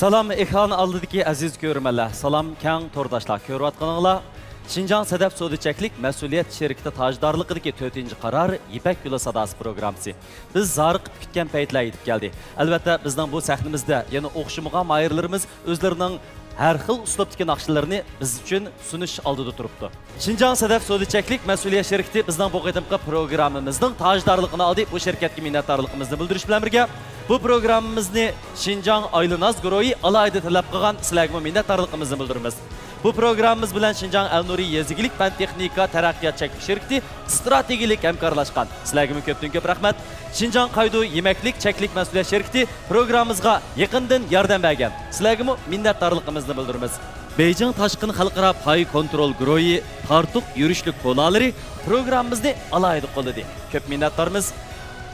Salam ekran aldidagi aziz ko'rmanlar. Salam kang to'rdoshlar. Ko'rayotganinglar Şinjan Sedef Sodicheklik Məsuliyyət Şirkəti tajdorligidagi 4-qaror Ipak yo'li sadosi programmasi. Biz zoriqib kutgan paytlar yetib keldi. Albatta bizning bu sahnimizda yana o'xshamagan mayirlarimiz o'zlarining har xil uslubdagi naqshlarni biz uchun sunish oldida turibdi. Şinjan Sedef Sodicheklik Məsuliyyət Şirkəti bizning bu qadimgi programmamizning tajdorligini oldi. Bu shirkatga minnatdorligimizni bildirish bilan birga bu programmamizni Şinjan Aylınaz guruhi alayda talab qilgan sizlarga minnatdorligimizni bildiramiz. Bu programmamiz bilan Şinjan Al-Nuri Yezigilik fan texnika taraqqiyot cheklik shirkati strategik hamkorlashgan. Sizlarga ko'pdan ko'p rahmat. Şinjan Qaydu Yemeklik Cheklik Məsuliyyət Şirkati programmamizga yaqindan yordam bergan. Sizlarga minnatdorligimizni bildiramiz. Beijing Tashqin xalqaro pay kontrol guruhi Tartuq yurishlik qo'nalari programmamizni alayda qo'lladi. Ko'p minnatdormiz.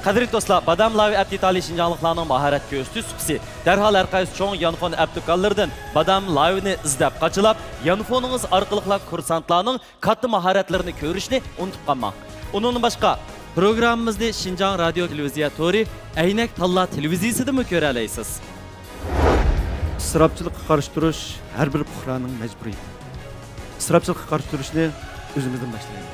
Qadrli do'stlar, Badam Lavi Abditali Şinjanlıqlarning mahorat ko'rsatuvchisi darhol arqaysi cho'ng yanfon aptikallardan Badam Lavini izlab qachilab, yanfoningiz orqali kursantlarning katta mahoratlarini ko'rishni unutib qolmang. Undan boshqa programmamizni Şinjan Radio Televiziya Tori Aynak Talla televiziyasida ko'ra olasiz. Isrofchilikqa qarshi turish har bir fuqaroning majburiyati. Isrofchilikqa qarshi turishni o'zimizdan boshlaymiz.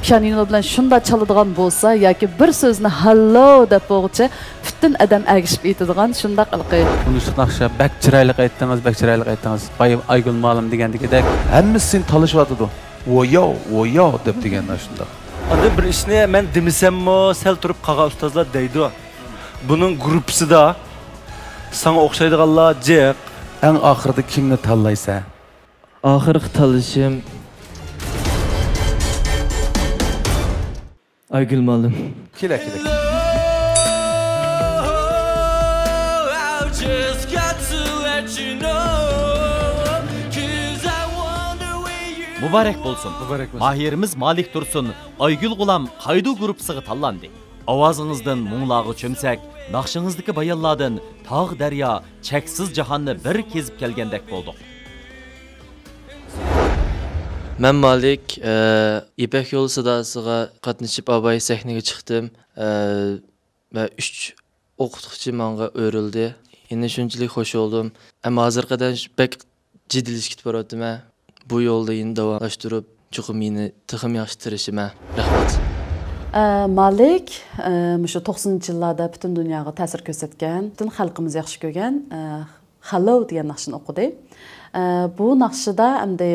Pianino bilan shunda chaladigan bo'lsa yoki bir so'zni hello deb bo'g'icha butun adam agishib aytadigan shunda qilqay. Bunishliq naqsha bak chiroyli aytdingiz. Bayım Aygul ma'lum degandagidek hammasini talashyotdi. Voyo deb deganda shunda. Anda bir ishni men demisammi, sal turib qolgan ustozlar deydi. Buning gruppasida sana o'xshaydiganlar jiq. Eng oxirida kimni tanlaysan? Oxirgi tanlashim Aygul ma'lum. Kela. Muborak bo'lsin. Mahirimiz Malik Tursun Aygul G'ulam Qaydu gruppasiga tanlandi. Ovozingizdan mung'lag'i cho'msak, naqshingizdagi bayonlardan tog' daryo, cheksiz jahonni bir kezib kelgandek bo'ldik. Men Malik İpak yo'li sadosiga qatnashib abay sahnaga chiqdim va 3 o'qituvchi menga o'rildi. Endi shunchalik xush bo'ldim. Ammo hozirgadan bek jiddilashib boryapman. Bu yo'lda endi davomlashtirib, chuqur meni texim yaxshi tirishim. Rahmat. Malik shu 90-yillarda butun dunyoga ta'sir ko'rsatgan, butun xalqimiz yaxshi ko'rgan Hello degan naqshini o'qidi. Bu naqshida hamda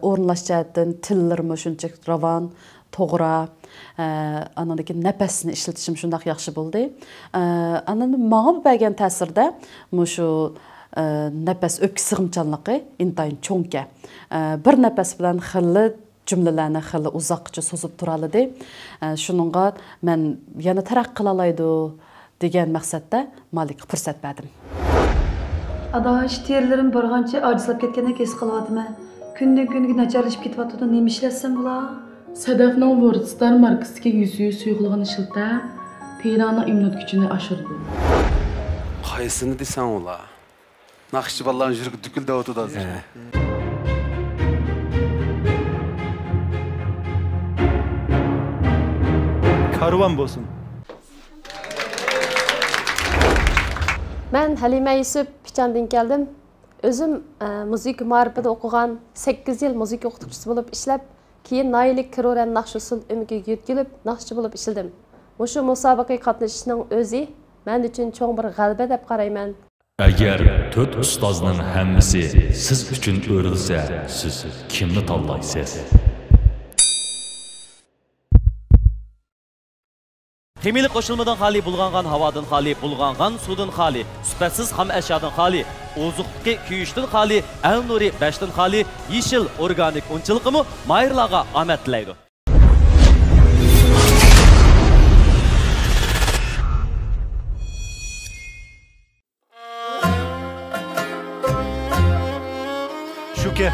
o'rinlash jihatdan tillarimiz shunchalik ravon, to'g'ri, anadagi nafasni ishlatishim shunday yaxshi bo'ldi. Anani menga bergan ta'sirda shu nafas o'pka sig'imchanligi intayin cho'nka. Bir nafas bilan xilli jumlalarni xilli uzoqcha so'zib tura oladi. Shuningga men yana taraqqiy qila oladi degan maqsadda Malikga fursat berdim. Adaş terlerim barğancha ajizlab ketgandek his qilyapman. Kundan kunga nacharlashib ketyapti. Nima ishlatsam bo'lar? Sadafning Wordstar markasiga yüzüğü suyuqligini ishlatib, terani imlat kuchini oshirdi. Qaysini desang ular? Naqshchiballarning yuragi dukildab o'tadi hozir. Karvon bo'lsin. Ben Halime Yusuf Pichan'dan geldim. Özüm müzik marifada okugan 8 yıl müzik o'qituvchisi bo'lib ishlab, keyin Naylik Kiroran naqshusul ömürge yetkilib, naqshchi bo'lib ishildim. Mushu musobaqaga qatnashishning o'zi men uchun cho'ng bir g'alaba deb qarayman. Agar 4 ustozning hammasi siz uchun o'rilsa, siz kimni tanlaysiz? Kemilik qo'shilmadan xali bulg'angan havodan xali, bulg'angan suvdan xali, sifatsiz ham ashyodan xali, ozuqlikka kuyishdan xali, Al-Nuri 5dan xali, yeshil organik unchiligimi mayirlarga omad tilaydi. Shuke.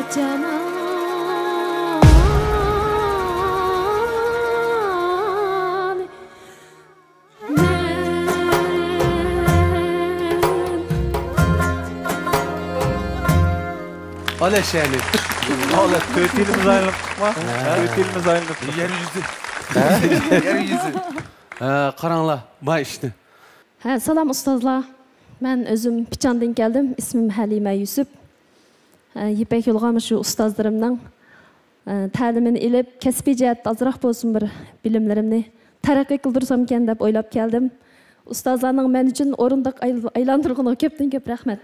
Öyle şeyini. Ola tötilimiz ayrılıp mı? Tötilimiz ayrılıp. Yeryüzü. Karanla, bay işte. Salam ustozlar. Ben özüm Piçan'dan geldim. İsmim Halime Yusuf. Yipek yolğamış şu ustozlarımdan ta'limini ilip, kesbi jihatda azroq bolsun bir bilimlerimni taraqqiy qildirsam ekan deb o'ylab keldim. Ustozlarning men uchun o'rindiq aylantirg'ini ko'pdan-ko'p rahmat.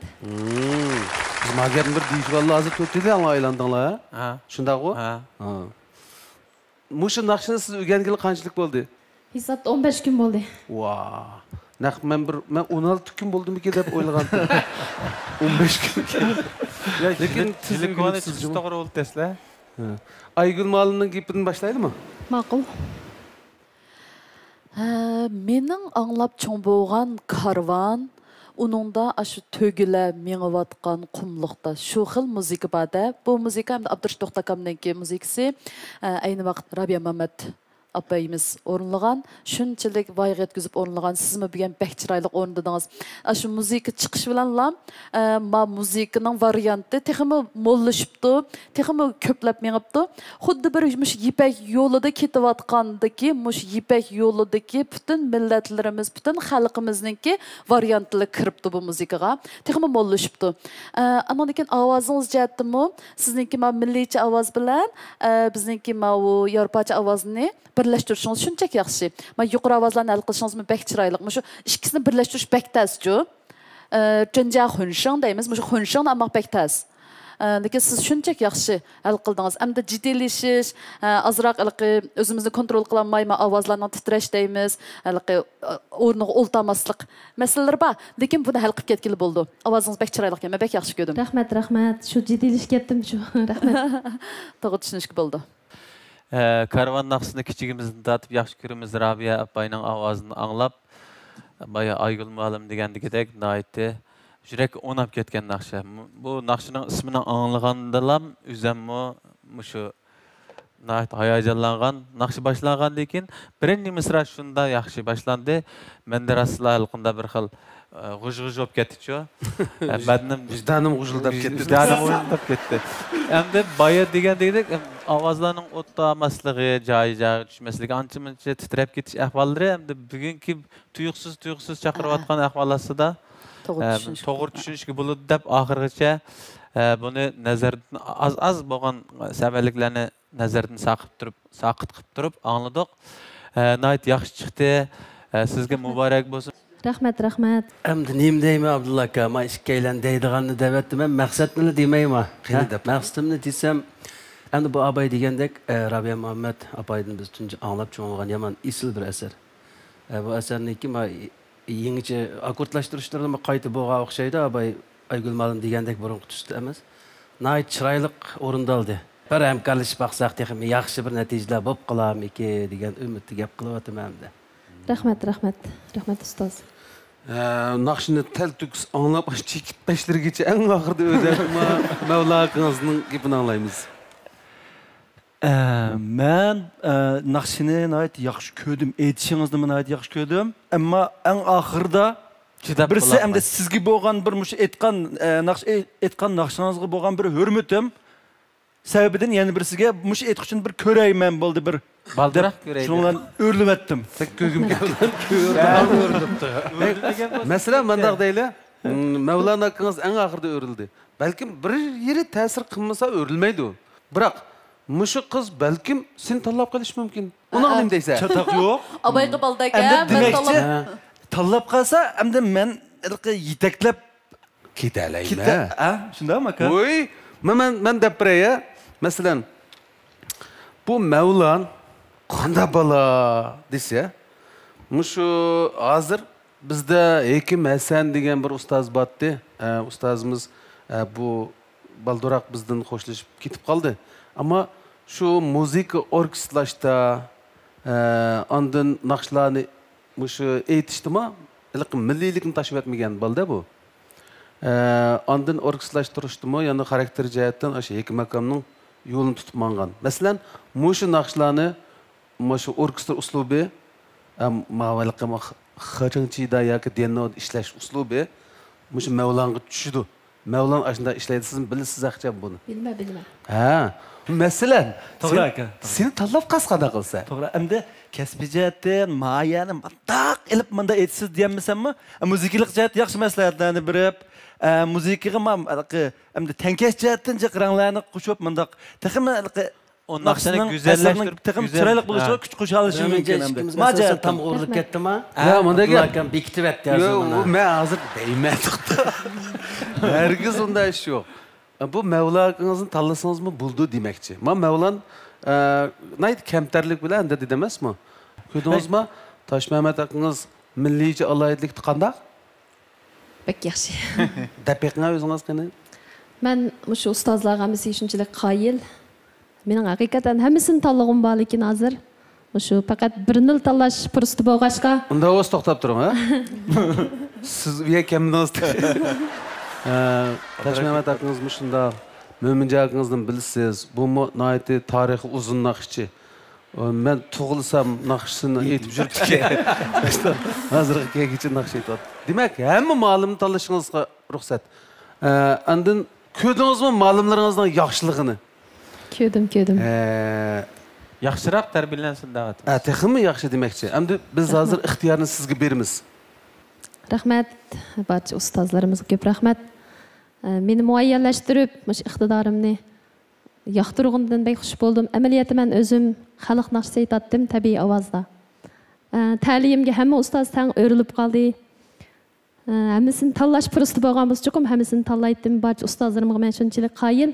Biz magerin bir deyiş vallahi azı töteli ama aylandыңlar ha? Şunda o? Ha. Muşu nakşını siz öğrengeli kaçlık oldu? Hesapta 15 gün bo'ldi. Vaa. Nak ben 16 gün oldu mu ki dep oylagandım. 15 gün. Lekin siz Telefonun çıkışta doğru oldu Tesla. Aygül Malı'nın gipini başlaydı mı? Ma'qul. Mening anglab cho'ng bo'lgan karvan uningda shu to'gila mengayotgan qumliqda shu xil muzika borda. Bu muzika hamda Abdurashid To'xtakamninki muzikasi ayni vaqt Rabiya Mamat apayimiz o'rinlagan, shunchalik voyaga yetkazib o'rinlagan. Sizmi bilgan bek chiroyli o'rindingiz. Shu muzika chiqish bilanla ma muzikaning varianti texmi mo'llashibdi, texmi ko'plab mengibdi. Xuddi bir mush Yipak yo'lida ketayotgandagi, mush Yipak yo'lidagi butun millatlarimiz, butun xalqimizningki variantlar kiribdi bu muzikaga. Texmi mo'llashibdi. Andan keyin ovozingiz jihatdimi? Sizningki ma milliycha ovoz bilan bizningki ma u yevropacha ovozni birleştirishingiz shunchaki yaxshi. Men yuqori ovozlarni hal qilishingiz bek chiroyli. Shu ikkisini birlashtirish bek tasju. Jinja Xunshang deymiz. Shu Xunshang ammo bek tas. Lekin siz shunchaki yaxshi hal qildingiz. Hamda jiddiylashish, azroq o'zimizni kontrol qila olmayman, ovozlarni titrash deymiz. O'rniga o'ltamaslik masalalar bor. Lekin buni hal qilib ketgili bo'ldi. Ovozingiz bek chiroyli ekan. Men bek yaxshi ko'rdim. Rahmat. Shu jiddiylash ketdim shu. Rahmat. To'g'ri tushunishga bo'ldi. Karvan naqsını kichigimizdan tatib yaxshi ko'ramiz. Rabiya apayning ovozini anglab, baya Aygul Muallim degandagidek naytdi. Yurak o'nab ketgan naqsha. Bu naqshining ismini anglagandalam o'zimmi shu nayt hayajonlangan, naqshi boshlangandan keyin birinchi misra shunda yaxshi boshlandi. Menda rasla halqında bir xil g'uj-g'uj bo'lib ketdi-chu. Vicdanım g'ujuldab ketdi. Vicdanım g'ujuldab ketdi. Endi baya degandek ovozlarning o'tmasligi, joyi-joyi tushmasligi, ancha-muncha titrab ketish ahvollari endi bugungi tuyuqsiz chaqirayotgan ahvollarida to'g'ri tushunishga bo'ladi deb oxirigacha buni nazardan az bo'lgan savollarni nazardan saqit qilib turib angladik. Nayt yaxshi chiqdi. Sizga muborak bo'lsin. Rahmat. Endi nima deyman Abdulla aka? Men ikkaylan deydiganni davatdim, men maqsadni demayman. Maqsadimni desam, endi bu abay degandek Rabiya Muhammad abaydan biz tunji anglab cho'ng'ilgan yomon isil bir asar. Bu asarniki men yangicha akkordlashtirishlarni qayta bo'lgan o'xshaydi. Abay Aygul Muallim degandek burun qutusida emas. Nayt chiroyli o'rindaldi. Bir hamkorlashib baqsaq texim yaxshi bir natijalar bo'lib qolarmiki degan umidni gap qilyapman endi. Rahmat ustoz. Naqshini taltuks anglab chekit bashlargacha eng oxirida o'zim Mavla qizning gapini anglaymiz. Men naqshini nayt yaxshi ko'rdim. Aytishingizni men nayt yaxshi ko'rdim. Ammo eng oxirida birisi hamda sizga bo'lgan bir mush aytgan naqshingizga bo'lgan bir hurmatim sababidan yana birisiga mush aytquchini bir ko'rayman bo'ldi bir baldiroq ko'raydi. Shundan o'rlib etdim. Tek ko'zim o'rlibdi. Masalan, mendaq deyli. Mavlana qiz eng oxirida o'rildi. Balkim bir yeri ta'sir qilmasa o'rilmaydi u. Biroq mushu qiz balkim sen tanlab qilish mumkin. Uni nima deysan? Chataq yo'q. Abayga baldaga men tanlab qolsa, endi men yetaklab ketalayman. Shundaymi aka? Voy, men deb biraya. Masalan, bu Mavlan qanday bola desa, mushu hozir bizda Hekim Hasan degan bir ustoz botdi. Ustozimiz bu balduroq bizdan xo'shlashib ketib qoldi. Ammo shu muzika orkestrlashda ondan naqshlarni mushu aytishdimi? Milliylikni tashib etmagan bo'ldi bu. Andın orkestrlaştırıştımı, yani karakter cihetten aşağı iki makamның yolunu tutup mangan. Mesela muşu nakşlarını, muşu orkestra uslubu, mavalıqı xırıncıda ya ki denno işleş uslubu, muşu Mevlan'a düşüdü. Mevlan aşında işleydi, siz bilirsiniz akçam bunu. Bilme. Ha, mesela To'g'ri aka. seni tanlab qasqada qilsa. To'g'ri. Endi kasbiy jihatdan mayani mandaq ilib manda aytsiz deyammisanmi? Muzikalik jihat yaxshi maslahatlarni berib, muzikaga endi tankash jihatdan jiqranglarni qo'shib mandaq taxmi O naqshini güzelleştirip taxmi chiroyli bo'lishiga kuch qo'sha olishi mumkin endi. Maca tam uğurluk ketdimi? Ya bunda gel. Ulan bekitib etdi Yo, yazımını. men hozir deymedik. Herkes onda iş yok. Bu Mevla'nızın tanlasanız mı buldu demekçi. Ma Mevlan neydi kemterlik bilen de demez mi? Gördünüz mü? Taş Mehmet akınız millici alaylık tıkanda? Bek yaxshi. Depekine özünüz kene? Men mushu ustozlarga biz shunchalik qoyil. Mening haqiqatan hammasini tanlag'im bor lekin hozir mushu faqat birini tanlash fursati bo'lg'achqa. Unda o'z to'xtab turing, ha? Siz uya kimdiniz? Taş Mehmet akınız şunda Mömince akınızdan bilsiz. Bu mu naiti tarihi uzun nakışçı. Ben tuğulsam nakışını eğitip jürtük ki. Hazırlık kegici nakış eğitip. Demek hem malımını tanışınızga ruhsat. Andın köydünüz mü malımlarınızdan yaxşılığını? Köydüm. Yaxşıroq tarbiyalansin da'vat. Texmi yaxshi demekçi. Endi biz hazır ixtiyorni sizga beramiz. Rahmat barcha ustozlarimizga ko'p rahmat. Meni muayyanlashtirib, mush iqtidorimni yoqtirgandan bek xush bo'ldim. Amaliyotda men o'zim xalq naqshi aytdim tabiiy ovozda. Ta'limga hamma ustoz tang o'rilib qoldi. Hammasini tanlash fursati bo'lgan bo'lsa, cho'qim hammasini tanlaydim. Barcha ustozlarimga men shunchalik qoyil.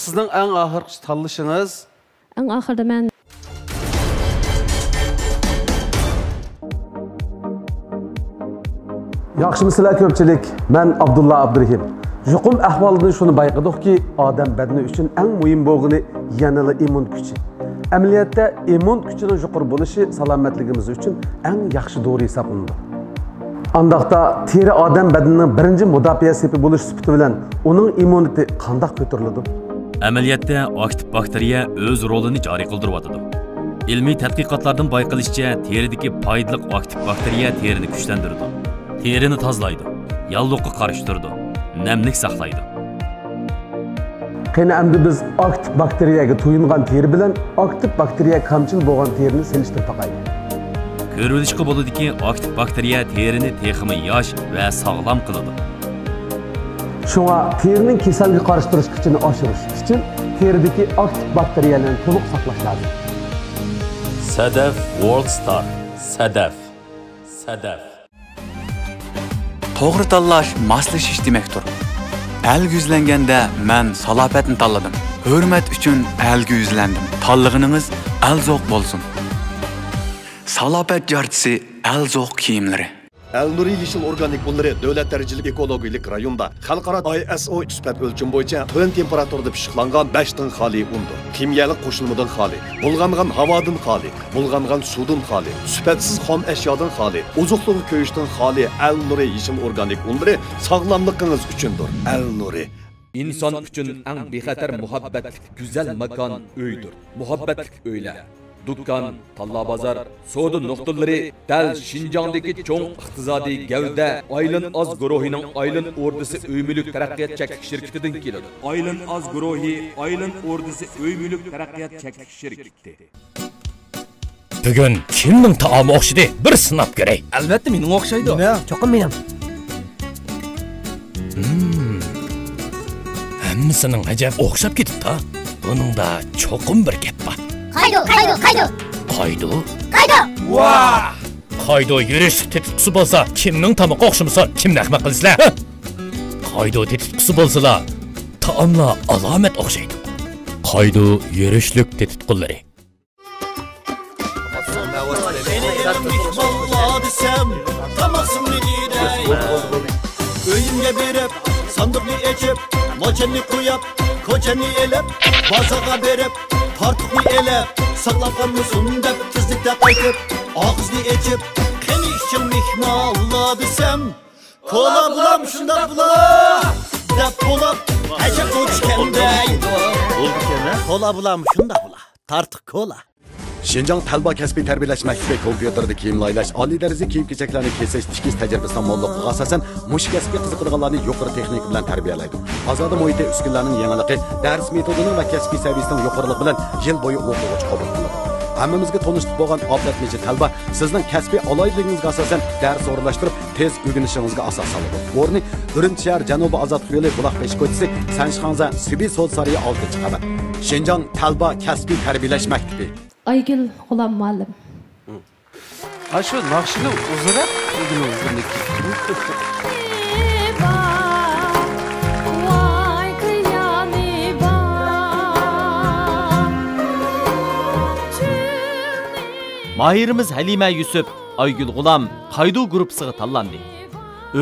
Sizning eng oxirgi tanlashingiz? Eng oxirida men Yaxşımısınızlar köpçilik, ben Abdullah Abdurrahim. Juqum ahvalını şunu bayqıdıq ki, adam bədəni üçün ən mühim boğunu yanılı immun gücü. Əməliyyatda immun gücünün juqur buluşu salametligimiz üçün ən yaxşı doğru hesablanır. Andaqda teri adam bədəninin birinci müdafiə sepi buluş süpütü bilen onun immuniti qandaq götürülüdü? Əməliyyatda aktiv bakteriya öz rolunu cari qıldırıvatıdı. İlmi tədqiqatlardan bayqılışca terideki paydılıq aktiv bakteriya terini güçləndirdi. Terini tazlaydı, yallıqı qarıştırdı, nemlik saxlaydı. Qeni əmdi biz aktiv bakteriyaga toyunğan teri bilen aktiv bakteriya kamçıl boğan terini seliştirib taqaydı. Görülüşqi boludu ki, aktiv bakteriya terini teximi yaş ve sağlam qılıdı. Şuna terinin keselge qarıştırış gücünü aşırış için terideki aktiv bakteriyalarını toluq saqlaş lazım. Sedef World Star. Sedef. To'g'ri tanlash moslashish demakdir. Alga yuzlanganda men salopatni tanladim. Hurmat uchun alga yuzlandim. Tanlig'ingiz alzoq bo'lsin. Salopat jarchisi alzoq kiyimlari. Elnuri Yeşil Organik Bunları Devlet Derecelik Ekologik Rayonda Xalqaro ISO süpat ölçüm boyunca tön temperaturda pişiqlangan 5 tın xali undur. Kimyalik qo'shilmadan xali, bulg'angan havodan xali, bulg'angan suvdan xali, süpatsiz xom eşyadan xali, ozuqluq ko'yishdan xali Elnuri Yeşil Organik Bunları sağlamlığınız üçündür. Elnuri. İnsan üçün eng bexatar muhabbatlik güzel makan uydur. Muhabbatlik uylar. Dükkan, talla bazar, soda noktaları dal Şinjan'daki çoğun iqtisadi gavda Aylin Az guruhining Aylin ordisi öymülük taraqqiyat çeklik şirketidan keladi. Aylin Az guruhi Aylin ordisi öymülük taraqqiyat çeklik şirketi. Bugün kimning taomi o'xshidi? Bir sinab ko'ray. Albatta mening o'xshaydi. Nima? Cho'qim mening. Hammasining ajab o'xshab ketibdi. Buningda cho'qim bir gap bor. Qaydo. Vah! Qaydo yurish tetitqusi bo'lsa, kimning tamoqqa o'xshamasa, kimni ahmoq qilasizlar? Qaydo tetitqusi bo'lsalar, taomlar alomat o'xshaydi. Qaydo yurishlik tetitqullari. Öyümge berip, sandıklı ekip, moçenli koyup, koçeni elip, bazaga berip, tartıqlı elip, saqlaqan mısın dep, tizlikte qaytip, ağızlı ekip, qeni işin mihmalla desem, Kola bulam şunda bulam. Dep bulam. Ayşe koçkende. Kola bulam şunda bulam. Tartık kola. Şinjan Talba Kasbi Terbiyeleş Mektebi kompüterdeki kiyimlaylaş, ali derece kiyim keçeklerini kesiş, tikiş tecrübesinden mollukluğa asasen, muş kasbi qiziqadiganlarni yuqori texnika bilan tarbiyalaydi. Azada muhiti uskunlarning yangiligi, dars metodining va kasbiy saviyasining yuqoriligi bilan yil bo'yi o'quvchi qabul qiladi. Hammamizga tanishib bo'lgan Ablatmechi Talba sizning kasbiy aloyidligingizga asosan dars o'rinlashtirib, tez o'rganishingizga asos soladi. O'rni Urumchi shahar Janubiy Ozodlik yo'li Buloqbesh ko'chasi, Sanshxonza Sibiy Sud sariyi 6-qavat. Şinjan Talba Kasbi Terbiyeleş Mektebi. Aygül G'ulom muallim. Shu naqshni uzunroq uzunlik. Mahirimiz Halima Yusuf, Aygül G'ulom Qaydu gruppasiga tanlandi.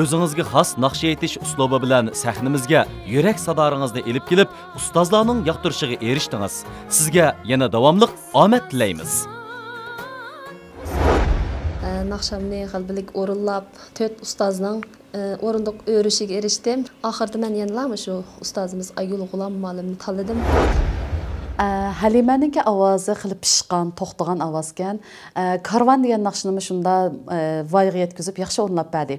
O'zingizga xos naqsh aytish uslubi bilan sahnimizga yurak sadoringizni elib kelib, ustozlarning yoqtirishiga erishdingiz. Sizga yana davomli omad tilaymiz. Naqshamni qalbilik o'rinlab, 4 ustozning o'rindiq o'rishiga erishdim. Oxirida men yana shu ustozimiz Aygül G'ulom muallimni tanladim. Halimaningki ovozi qilib pishqan, to'xtagan ovoz ekan. Karvan degan naqshni shunda voyaga yetkazib yaxshi o'rnab berdi.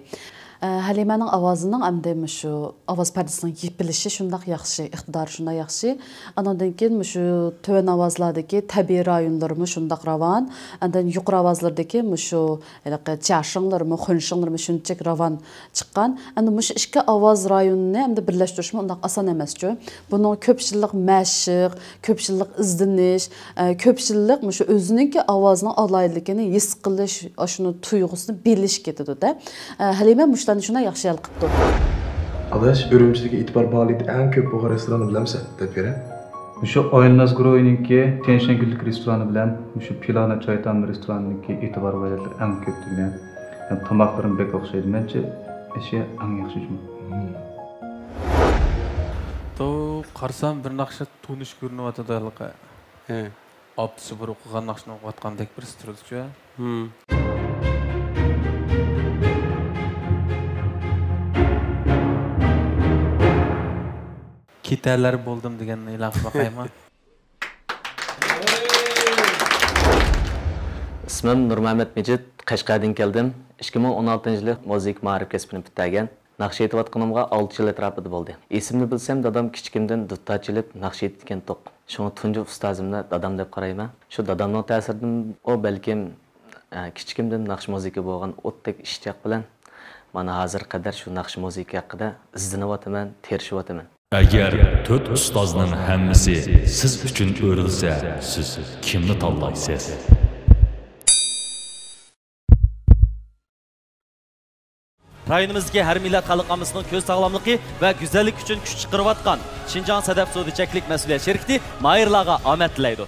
Halimaning ovozining hamda shu ovoz pardasining yepilishi shundoq yaxshi, iqtidori shundoq yaxshi. Andan keyin shu to'van ovozlardagi tabiiy rayonlarimiz shundoq ravon, andan yuqori ovozlardagi shu chashinglarimiz, xunshinglarimiz shunchalik ravon chiqqan. Endi shu ikki ovoz rayonini hamda birlashtirishmi undoq oson emas-ku. Buning ko'pchilik mashq, ko'pchilik izdinish, ko'pchilik shu o'zining ovozining aloyidligini his qilish, shuni tuyg'usini bilish ketadi-da. Halima shuna yaxshi hal qilibdi. Adash, Urumchidagi Itbar Balid eng ko'p bo'lgan restorani bilamsan, deb bering. Shu Oynaz Groyninki Tenshan Gullik restorani bilan shu Pilana Choytam restoraniniki e'tibor beradilar eng ko'p degan. Ham tomoqlarim bek o'xshaydi. Mencha ishi eng yaxshi uchun. To qarsam bir naqsha tunish ko'rinyapti halqa. Optisi bir o'qigan naqshni o'qiyotgandek bir stilchi. Kiterler buldum deganni e'lon qilmoqayman. İsmim Nurmuhammad Mejid, Qashqardan keldim. 2016-yil muzik ma'rif kasbini bitirgan. Naqsh aytayotganimga 6 yil atrofida bo'ldi. Esimni bilsam, dadam kichikimdan dutta chilib naqsh aytgan to'q. Shuni tunji ustozimni dadam deb qarayman. Shu dadamning ta'siridan o balkim kichikimdan naqsh muzika bo'lgan o'tdek ishtiyoq bilan mana hozir qadar shu naqsh muzika haqida izlanyapman, terishyapman. Agar 4 ustozning hammasi siz uchun o'rilsa, siz kimni tanlaysiz? Rayonimizga har millat xalqimizning ko'z sog'lomligi va go'zallik uchun kuch chiqarayotgan Şinjan Sadaf Sodichaklik mas'uliyat sherikti Mayirlarga omad tilaydi.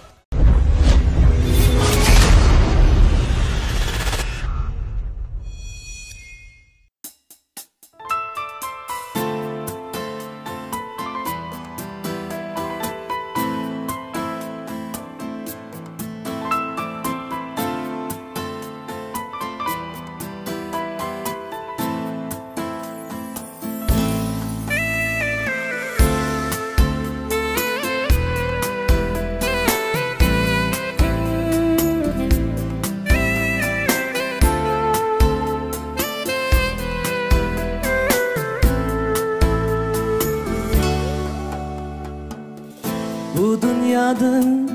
Bu dünyadan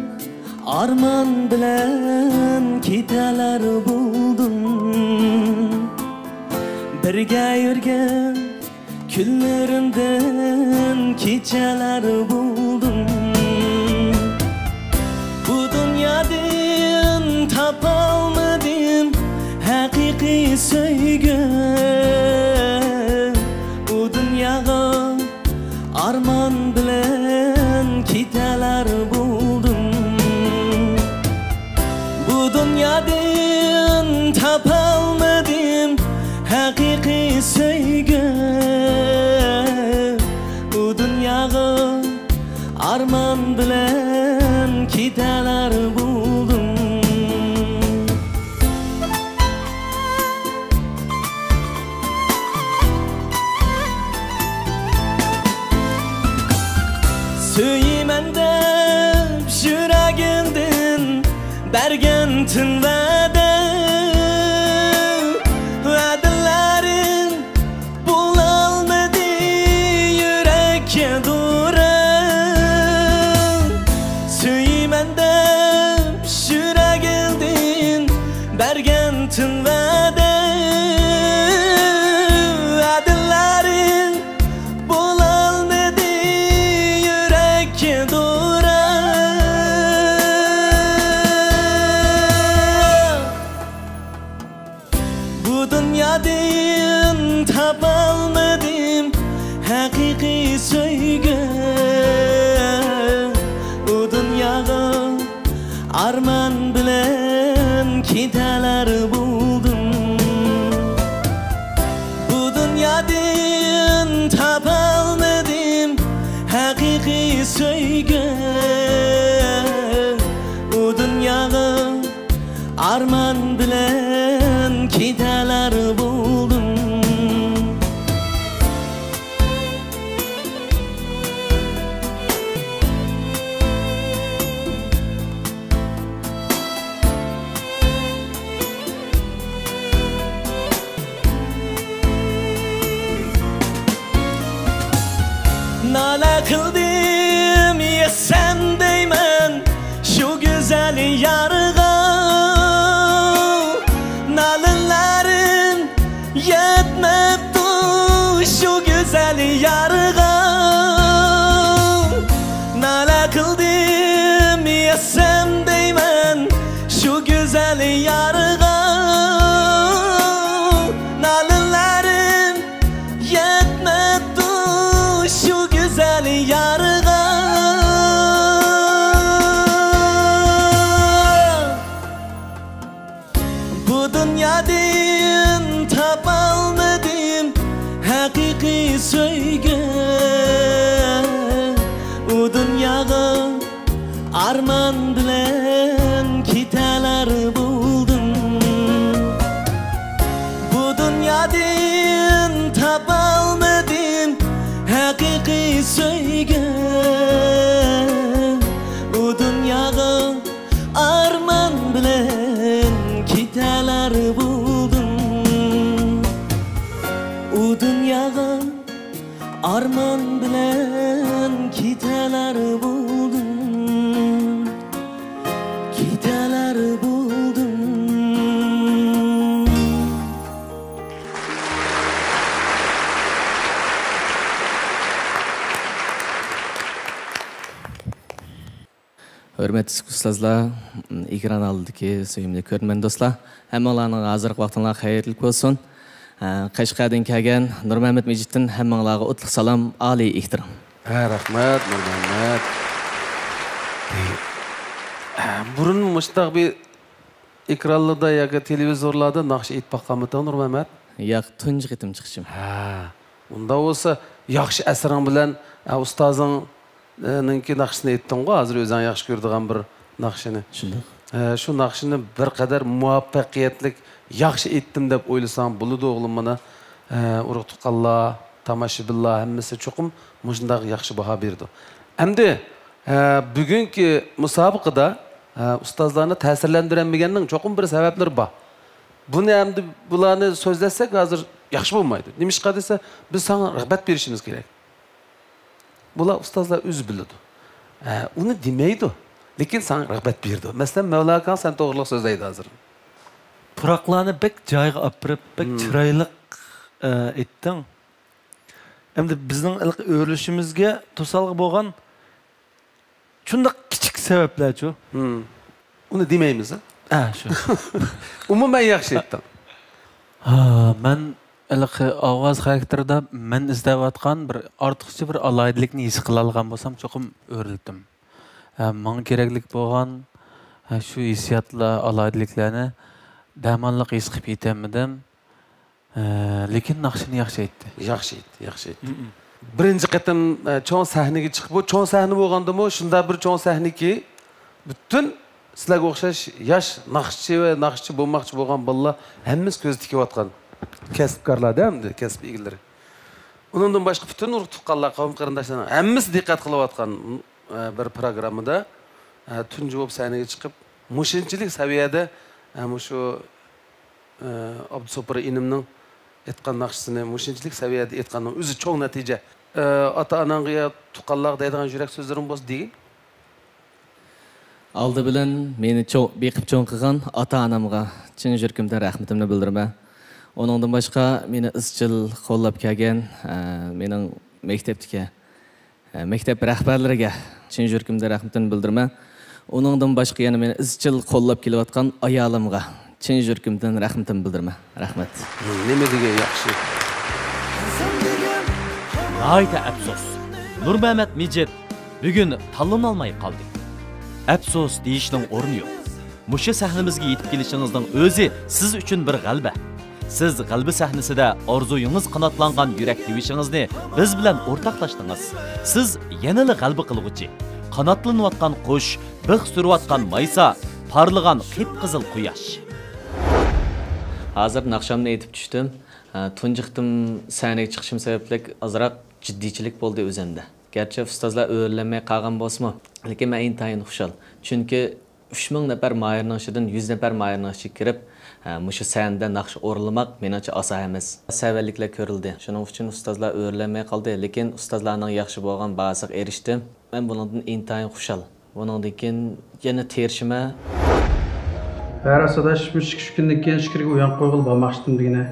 arman bilen kiteler buldum. Birge yürgen günlerimden keçeler buldum. Bu dünyadan tapalmadım hakiki sevgi. Bu dünyaya arman bilen kiteler buldum. Bu dünyadan tapalmadım hakiki sevgi. Bu dünyaya arman bilen kiteler buldum. tün vədə Vədələrin bulalmadı Yürekke duran Söyməndə pişirə geldin Bergen tün vədə Vədələrin bulalmadı Yürekke duran Bu dünyadan tapalmadım Hakiki söygü Bu dünyaga arman bilen kiteler buldum Bu dünyadan tapalmadım Hakiki söygü Bu dünyaga arman bilen kiteler buldum Nala kıldım yesem değmen şu güzel yarıga Nalıların yetmepti şu güzel yarıga Nala kıldım yesem değmen şu güzel yarıga Nalıların yetmepti şu güzel yarıga Bu dünyadan tapalmadım Hakiki söygü Bu dünyaga arman bilen kiteler buldum Bu dünyadan tapalmadım Hakiki söygü Bu dünyaga arman bilen kiteler buldum O dünyaga arman bilen kiteler buldum Kiteler buldum Hürmetli ustazlar, ekran aldiki sevimli көрермен dostlar. Hammalarning hozirgi vaqtinglar xayrli bo'lsin. Qashqardan kelgan Nurmuhammad Mejitdan hammalarga o'tliq salom, oliy ehtirom. Rahmat Nurmuhammad. Burun muştaq bir ekranlarda yoki televizorlarda naqsh aytib baqqanmiding Nurmuhammad? Yo'q, tunji qitim chiqishim. Unda bo'lsa yaxshi asring bilan ustozing ninki naqshini aytding-ku, hozir o'zing yaxshi ko'radigan bir naqshini. Shunday. Shu naqshini bir qadar muvaffaqiyatli yaxshi aytdim deb o'ylasang bo'ladi o'g'lim mana. Urug' tuqqanlar, tomoshabinlar hammasi cho'qim mushundaq yaxshi baho berdi. Endi bugungi musobaqada ustozlarni ta'sirlantirmaganning cho'qim bir sabablari bor. Buni endi bularni so'zlasak hozir yaxshi bo'lmaydi. Nimishqa desa biz sana rag'bat berishimiz kerak. Bular ustozlar o'zi biladi. Uni demaydi, lekin sana rag'bat berdi. Masalan, Mavla aka sen to'g'riliq so'zlaydi hozir. Puraqlarni bek joyiga olib kirib, bek chiroyli aytding. Endi bizning ilk o'rilishimizga to'salg'i bo'lgan shunday kichik sabablar-chu. Uni demaymiz, shu. Umuman yaxshi aytding. Men ilk ovoz xarakterida men izlayotgan bir ortiqcha bir alaydilikni his qila olgan bo'lsam, cho'qim o'rildim. Menga keraklik bo'lgan shu hissiyotlar, alaydiliklarni damonliq his qilib yetamadim. Lekin naqshini yaxshi aytdi. Yaxshi aytdi. Birinchi qatam cho'ng sahnaga chiqib, bu cho'ng sahna bo'lgandimi, shunda bir cho'ng sahnaki butun sizlarga o'xshash yosh naqshchi va naqshchi bo'lmoqchi bo'lgan bolalar hammamiz ko'z tikayotgan kasbkorlarda hamda kasb egalari. Undan boshqa butun urug' tuqqanlar, qavm qarindoshlar hammasi diqqat qilayotgan bir programmada tunji bo'lib sahnaga chiqib Muşinchilik saviyada şu Abdusopir inimning aytgan naqshisini muşinchilik saviyada aytganning o'zi cho'ng natija. Ata-onangga tuqqanlar deydigan yurak so'zlaring bo'lsa degin. Aldı bilen meni beqib cho'ng qilgan ota-onamga chin yuragimdan rahmatimni bildiraman. Onundan başqa meni izchil qo'llab kelgan mening maktab rahbarlariga chin yuragimdan rahmatimni bildiraman. Onundan başqa yana meni izchil qo'llab kelayotgan ayolimga chin yuragimdan rahmatimni bildiraman. Rahmat. Nima degan yaxshi. Hayda afsus. Nurmahmet Mijit bugun tanlana olmay qoldi. Afsus deyishning o'rni yo'q. Mushu sahnamizga yetib kelishingizning o'zi siz uchun bir g'alaba. Siz g'alba sahnasida orzuyingiz qanotlangan yurak devishingizni biz bilan o'rtoqlashdingiz. Siz yanada g'alba qilg'uchi, qanotlanayotgan qush, bix surayotgan maysa, parlagan qip-qizil quyosh. Hozir naqshamni aytib tushdim. Tunjiqdim sahnaga chiqishim sababli azroq jiddiychilik bo'ldi o'zimda. Gerçi ustozlar o'rlanmay qolgan bo'lsa-mu, lekin men intayin xushal. Chunki 3000 nafar mayirnaqshidan 100 nafar mayirnaqshi kirib, mushu sahnada naqsh o'rlamoq menimcha oson emas. Savalliklar ko'rildi. Shuning uchun ustozlar o'rlanmay qoldi, lekin ustozlarning yaxshi bo'lgan bahasiga erishdim. Men bundan intayin xushal. Bundan keyin yana terishima. Her asadaş bu kundan keyin fikirga uyan qo'yilib bo'lmoqchidim degina.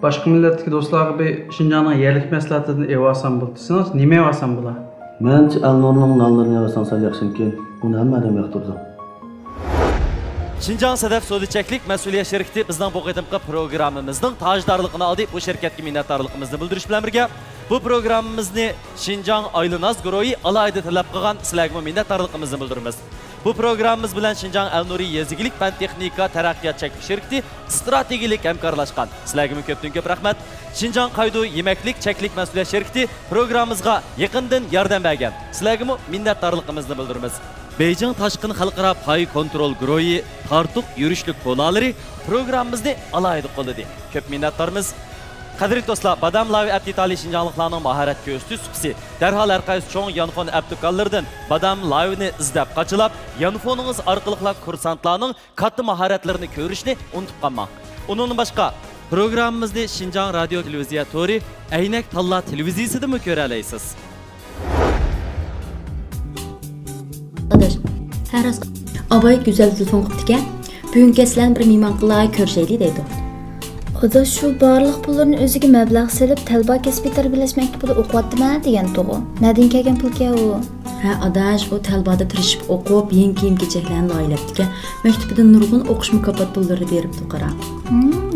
Başqa millatdagi do'stlarga bir Şinjanning yerlik maslahatini evasan bo'ldi. Siz nima evasan bular? Men Alnurning nonlarini evasan sal yaxshimkin. Uni hammadan yoqtirdim. Şinjan Sedef Sodicheklik mas'uliyat şirkati bizning bu qadimgi programmamizning tajdorligini oldi. Bu shirkatga minnatdorligimizni bildirish bilan birga bu programmamizni Şinjan Aylınaz guruhi alayda talab qilgan sizlarga minnatdorligimizni bildiramiz. Bu programmamiz bilan Şinjan Elnuri Yezigilik fan texnika taraqqiyot cheklik shirkati strategik hamkorlashgan. Sizlarga ko'pdan ko'p rahmat. Şinjan Qaydu yemeklik cheklik mas'uliyat shirkati programmamizga yaqindan yordam bergan. Sizlarga minnatdorligimizni bildiramiz. Beijing Tashqin Xalqaro pay kontrol guruhi tartuq yurishlik qo'nalari programmamizni alayda qo'lladi. Ko'p minnatdormiz. Qadrli do'stlar, Badam Live Aptitali Şinjanlıqlarning mahorat ko'rsatuvchisi darhol har qaysi cho'ng yanfon aptikallardan Badam Live'ni izlab qachilab, yanfoningiz orqali kursantlarning katta mahoratlarini ko'rishni unutib qolmang. Undan boshqa programmamizni Şinjan Radio Televiziya Tori Aynak Talla televiziyasida mu ko'ra olasiz. Adaş, her az abay güzel telefon qilibdi-ki, bugun sizlarni bir mehmonxonaga ko'rishaylik deydi. Adaş şu barlıq pullarını özüge məbləğ selib təlba kəsbi tərbiyələş məktubida oxuyatdımə degan to'g'ri. Nadin kelgan pulga u? Ha, adaş o təlbada tirishib o'qib, yangi kiyim-kechaklarni oylabdi-ki, maktabidan nurg'un o'qish mukofot pullari beribdi qara.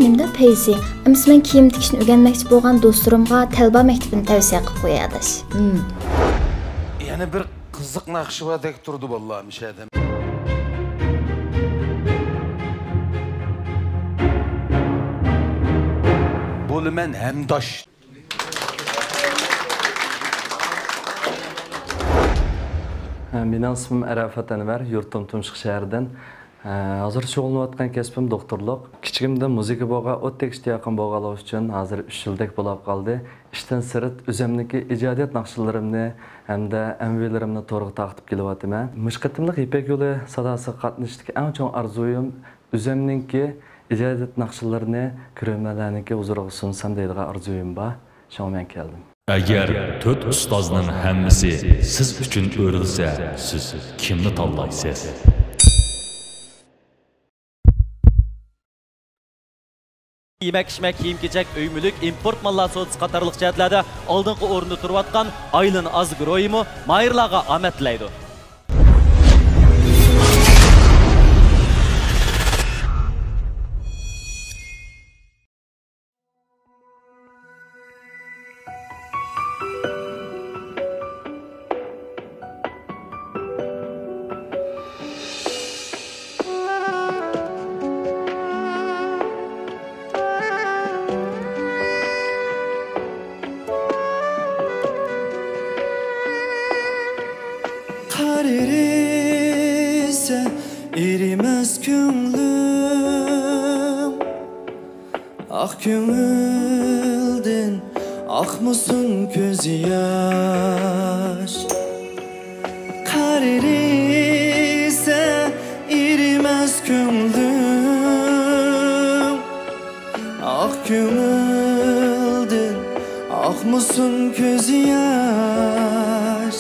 Nimda paysi? Emas men kiyim tikishni o'rganmoqchi bo'lgan do'stlarimga təlba maktabini tavsiya qilib qo'yay adaş. Yana bir qiziq naqshi bordek turdi vallahi mishadam. Bulumen hemdaş. Mening ismim Arafat Anvar, yurtim Tumshuq shahridan. Hozir shug'ullanayotgan kasbim doktorlik. Kichigimdan muzika bo'lgan, o'tdek ishtiyoqim bo'lgani uchun hozir 3 yildek bo'lib qoldi. Ishdan sirt o'zimniki ijodiyat naqshlarimni hamda MV'larimni to'g'ri taqib kelyapman. Mushqatimlik Ipak yo'li sadosiga qatnashdagi eng chong arzuyim o'zimniki ijodiyat naqshlarini ko'rmalarniki huzuriga sunsam deydigan arzuyim bor. Shunga men keldim. Agar 4 ustozning hammasi siz uchun o'rilsa, siz kimni tanlaysiz? Yemek-içmek, kiyim-kechak, öy-mülk, import mallar so'z qatorliq jihatlarda oldingi o'rinda turayotgan Aylin Az guruhimi mayirlarga omad tilaydi. Erimez könlüm Ah köngülden Akmasın köz yaş Kar erirse erimez köngüldün Akmısın közü yaş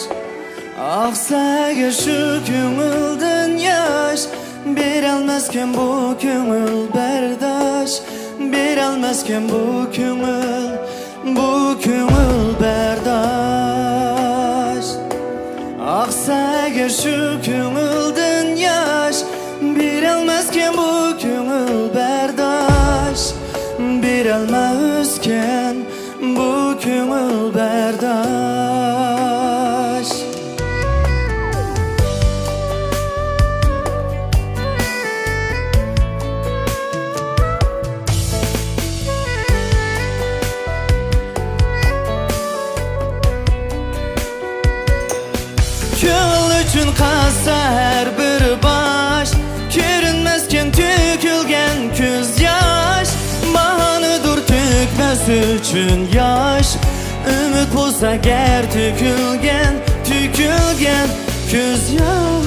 Aksaga şu köngüldün yaş Berelmezken bu köngül berdaş Berelmezken bu köngül berdaş Aksaga şu köngüldün yaş Berelmezken bu köngül berdaş Berelmezken bu köngül berdaş Köngül üçün qassa her bir baş Görünmezken tükülgen köz yaş Bahanıdır tükmez üçün yaş Ümit bolsa ger tükülgen köz yaş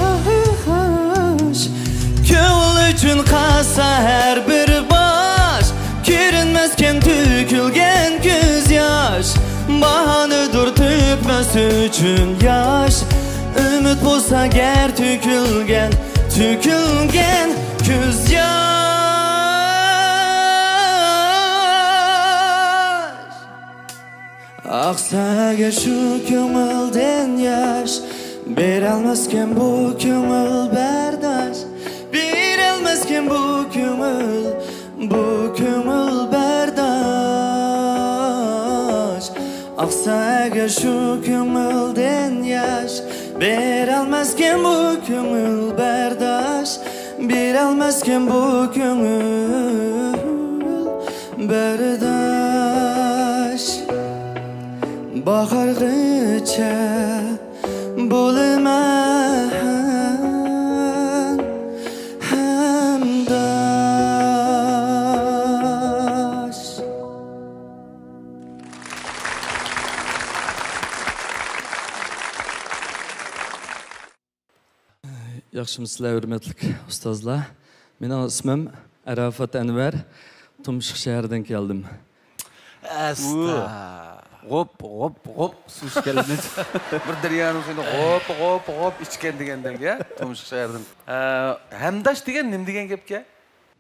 Köngül üçün qassa her bir baş Görünmezken tükülgen köz yaş Bahanıdır tükmez üçün yaş Ümit bolsa ger tükülgen köz yaş Aksaga şu köngülden yaş Berelmezken bu köngül berdaş Berelmezken bu köngül berdaş Aksaga şu köngülden yaş Berelmezken bu köngül berdaş Berelmezken bu köngül berdaş Bakargıça bulman hemdaş Yaxşımısızlar, hürmetlik ustozlar. Mening ismim Arafat Anvar. Tumshuq shahridan keldim. Hop su ichganlar. Bir daryoning suyini hop ichgan degandek, ya, Tumshuq shahridan. Hamdash degan nim degan gapga?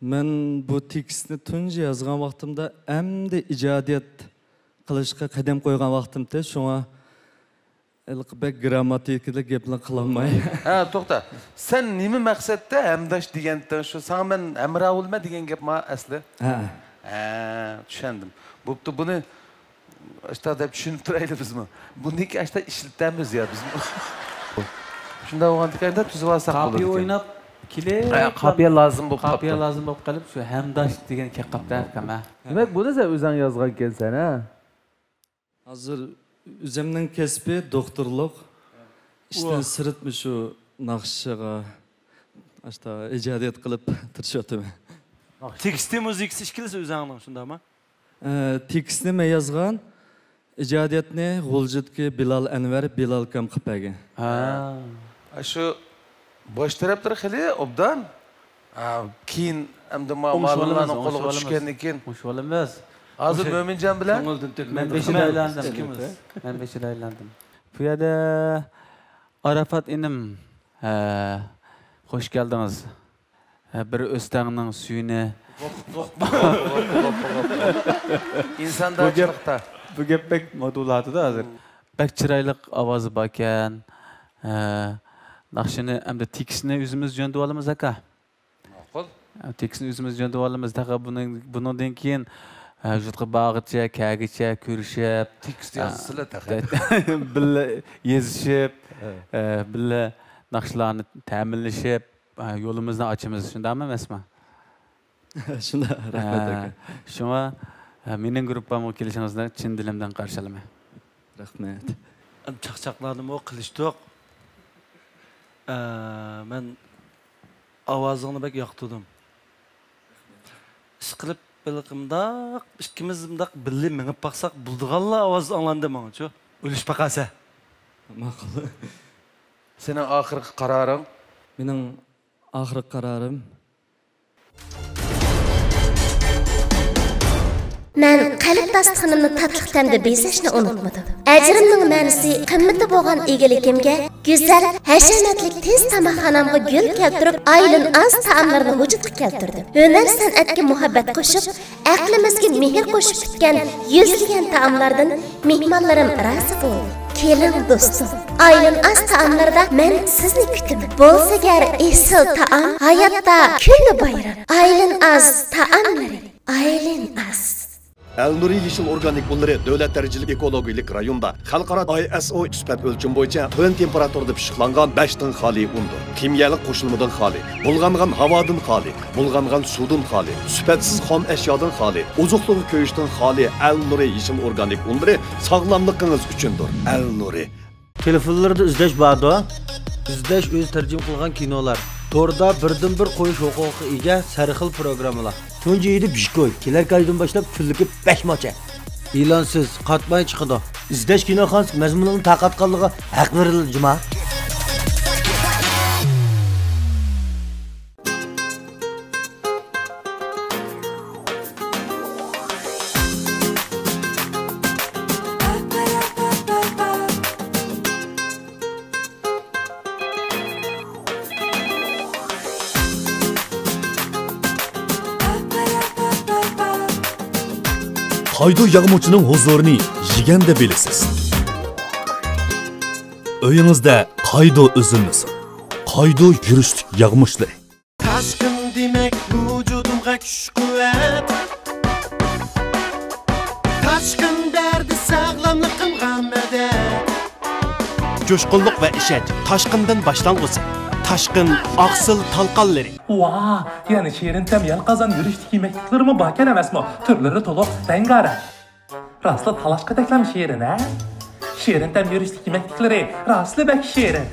Men bu tekstni tunji yozgan vaqtimda endi ijodiyat qilishga qadam qo'ygan vaqtimda, shunga bek grammatikada gaplar qilolmay. Ha, to'xta. Sen nima maqsadda hamdash degandan shu sen men amravulma degan gapmi asli? Ha. Tushundim. Bo'pti, buni ashta deb tushunib turaylik bizmi? Buni ashta ishlatamiz ya biz. Shunda o'g'andikanda tuzib olsak bo'ladi. Qapiya o'ynab kelib, qapiya lozim bo'lib qoldi. Qapiya lozim bo'lib qolib, shu hamdash degan kelqapti akam. Demak, buni sen o'zing yozgan ekansan, ha? Hozir o'zimning kasbi doktorlik. İşte sirtmi shu naqshiga ashta ijodiyat qilib tirishyapman. Teksti muzikasi ishkilasi o'zingning shundaymi? Tekstni men yozgan, ijodiyatni G'uljidki Bilal Anvar Bilal kam qilib bergan. Ha. Shu bosh taraflari xili obdan. Keyin endi ma'lumotlarni qo'lga tushgandan keyin Xo'sh hozir Mo'minjon bilan men 5 aylandim. Men 5 aylandim. Bu yerda Arafat inim, hoş geldiniz. Bir Öztağ'ın suyunu... İnsanda açılıkta. Bu gap pek moduladı da hazır. Pek çıraylık avazı bakan. Nakşını hem de tekisini yüzümüz jönde olalımız aka. Tekisini yüzümüz jönde olalımız da bunun denkeyin jutqa bağıtça, kağıtça, körüşüp. Tekst yazısıyla da. Bile yazışıp. Bile nakşlarını təminləşib yolumuzdan açımız. Şunda mı Mesma? Şunda, rahmet aka. Şuna menin gruppamı kelişinizden çin dilimden qarşılamay. Rahmet. Çaqçaqladım o qilishdiq. Men ovozingni bek yoqtirdim. Ish qilib bilqimda ikkimiz bundaq birga minib baqsaq buldiganlar ovoz anglandi menga-chu. O'lish baqasa. Ma'qul. Senin ahirki kararın? Benim ahirki kararım Mən qalb dastıqınımni tatliq təmdə bezashni unutmadım. Ajrimning ma'nosi qimmatli bo'lgan egiligimga, go'zal, hashamatlik tez tamoqxonamga gul keltirib, aylin az taomlarni vujudga keltirdim. Hunar san'atga muhabbat qo'shib, aqlimizga mehr qo'shib bitgan yuzlagan taomlardan mehmonlarim rozi bo'ldi. Keling do'stim, aylin az taomlarda men sizni kutib. Bo'lsa gar esil taom, hayotda kulli bayram. Aylin az taomlari, aylin az. Elnuri Yeşil Organik Bunları Devlet Dericilik Ekologiyalik Rayonda Xalqaro ISO sifat ölçüm boyunca tön temperaturda pişiqlangan 5 tın xali undur. Kimyalik qo'shilmadan xali, bulg'angan havodan xali, bulg'angan suvdan xali, sifatsiz xom eşyadan xali, ozuqluq ko'yishdan xali Elnuri Yeşil Organik Bunları sağlamlığınız üçündür. Elnuri. Telefonlarda izlash bordi. Izlash o'zi tarjima qilgan kinolar. Torda birdan-bir qo'yish huquqi ega sarxil programmalar. Tunji yedi bishkoy. Kelar kaydan boshlab kunligi 5 mocha. E'lonsiz qatmay chiqadi. Izlash kinoxonasi mazmunining taqatqanligi haq berildi juma. Qaydo yağmurchining huzurini yeganda bilasiz. Uyingizda qaydo üzülmesin. Qaydo yurishlik yağmurchilar. Taşkın demek vücudumga kuch quvvat. Taşkın derdi sağlamliqimga madad. Coşqunluq va ishonch Toshqindan boshlang'usi. Toshqin oqsil talqonlari. Vaa, yani şehrin tem yalqazan yürüştük yemekliklerimi bakan emasmi? Türleri toluq, rengarenk. Raslı talaşqa teklem şehrin, ha? Şehrin tem yürüştük yemeklikleri, raslı bek şehrin.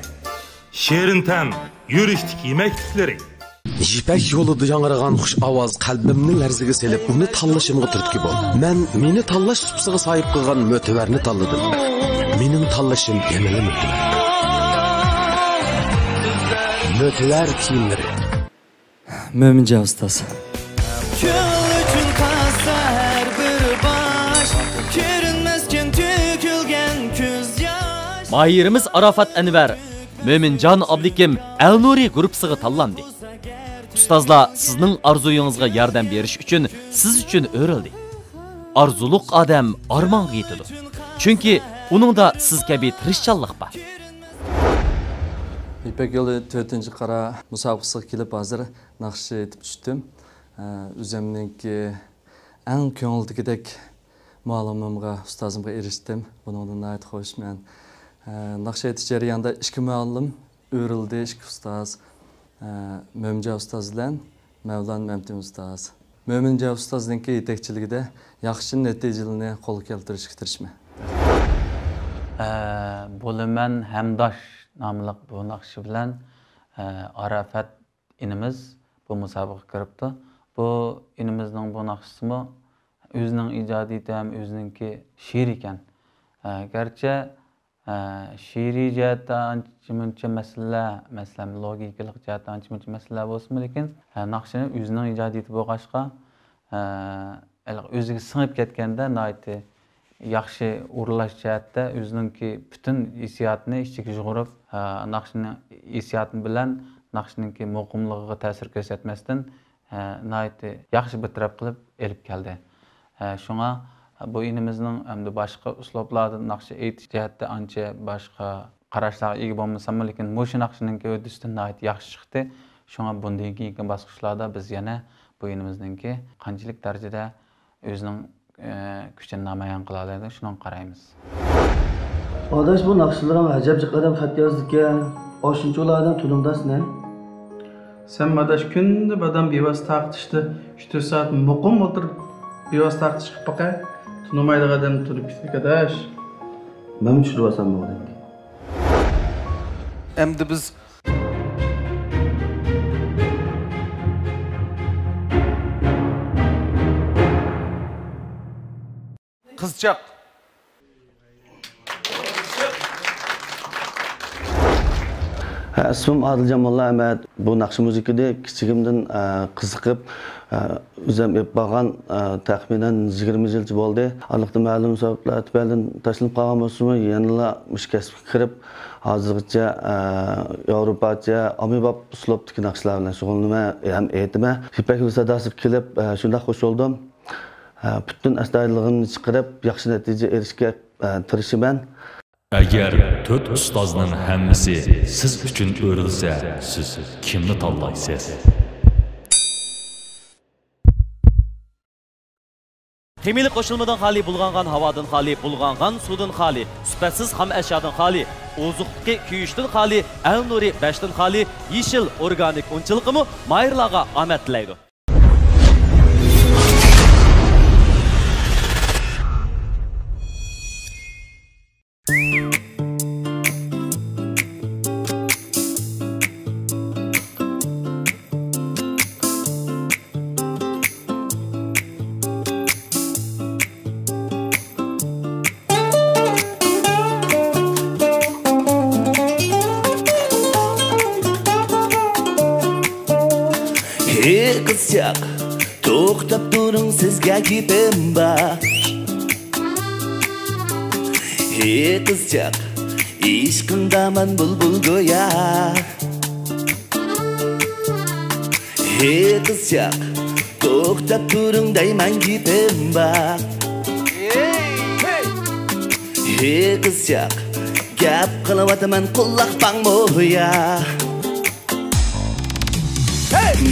Şehrin tem yürüştük yemeklikleri. Yipek yolida yangragan xush ovoz qalbimni larziga selib, uni tanlashimga turtki bo'ldi. Men meni tanlash supsiga sahib qilgan mo'tivarni tanladim. Mening tanlashim yanada mo'tivar. Mo'tivar kiyimlari. Mo'minjon ustoz. Ko'l uchun qasa har bir bosh, ko'rinmasken to'kilgan ko'z yosh. Mahirimiz Arafat Enver, Mo'minjon Abdikim Elnuri gruppasiga tanlandi. Ustozlar sizning arzuyingizga yordam berish uchun siz uchun o'rildi. Arzuluq odam armonga yetadi. Chunki uningda siz kabi tirishchanlik bor. İpek yolu 4-qara musobaqasiga kelib hozir naqsh etib tushdim. O'zimninki eng ko'ngildagidek ma'lumotga ustozimga erishdim. Bundan ayt xo'shman. Naqsh etish jarayonida 2 muallim o'rildi, 2 ustoz. Mo'minjon ustoz bilan Mavlon Mamtin ustoz. Mo'minjon ustozninki yetakchiligida yaxshi natijalarni qo'lga keltirishga tirishman. Bo'liman hamdosh namlıq bu naqşı bilan Arafat inimiz bu musobaqa kiribdi. Bu inimizning bu naqshisi o'zining ijodiyati ham o'zininki she'r ekan. Garchi she'riy jihatdan ancha-muncha masalan logikalik jihatdan ancha-muncha masala bo'lsa, lekin naqshini o'zining ijodiyati bo'lg'achqa o'ziga singib ketganda noiti yaxshi o'rlash jihatda o'zininki butun hissiyotni ichiga yug'urib, naqshning hissiyoti bilan naqshningki muqimligiga ta'sir ko'rsatmasdan noiti yaxshi bir taraf qilib elib keldi. Shunga bu inimizning hamda boshqa uslublarda naqsh aytish jihatda ancha boshqa qarashlarga ega bo'lmasam, lekin mushu naqshningki o'disidan noiti yaxshi chiqdi. Shunga bundan keyingi bosqichlarda biz yana bu inimizninki qanchalik darajada o'zining kuchini namoyon qila oladi, shuni qaraymiz. Adaş bu naqshlarga ajablik adam xat yozdi-ekan. Oshuncholar adam tunimdasini. Sen madaş kunda badam bevas taqtishdi. 3 saat muqim o'tirib bevas taqtish qilib baqay. Tunumaydi adam turib ketadi. Men tushirasam bo'ldi. Endi biz Qizchaq. İsmim Adilcan Molla Ahmet. Bu nakşı müzikide kichigimden qiziqib o'zim ep bo'lgan taxminan 20 yil bo'ldi. Aniqda ma'lum sabablar tufayli tashlanib qolgan bo'lsa-mu, yanada mush kasbga kirib, hozirgacha Yevropacha, ommabop uslubdagi naqshlar bilan shug'ullanaman, ham aytaman. Ipak yo'li sadasi kelib, shunda xush bo'ldim. Bütün astoydilligimni chiqarib, yaxshi natija erishishga tirishaman. Agar 4 ustozning hammasi siz uchun o'rilsa, siz kimni tanlaysiz? Ximiylik qo'shilmadan xali bulg'angan havodan xali, bulg'angan suvdan xali, sifatsiz ham ashyodan xali, ozuqdagi kuyishdan xali, al-nuri 5dan xali, yeshil organik unchiligimi mayirlarga omad tilaydi. Qizchaq, to'xtab turing, sizga gapim bor. Hey qizchaq, ishqimdaman bulbul go'ya. Hey qizchaq, to'xtab turing, dayman gapim bor. Hey qizchaq, gap qilyapman, quloq bangmo'ya.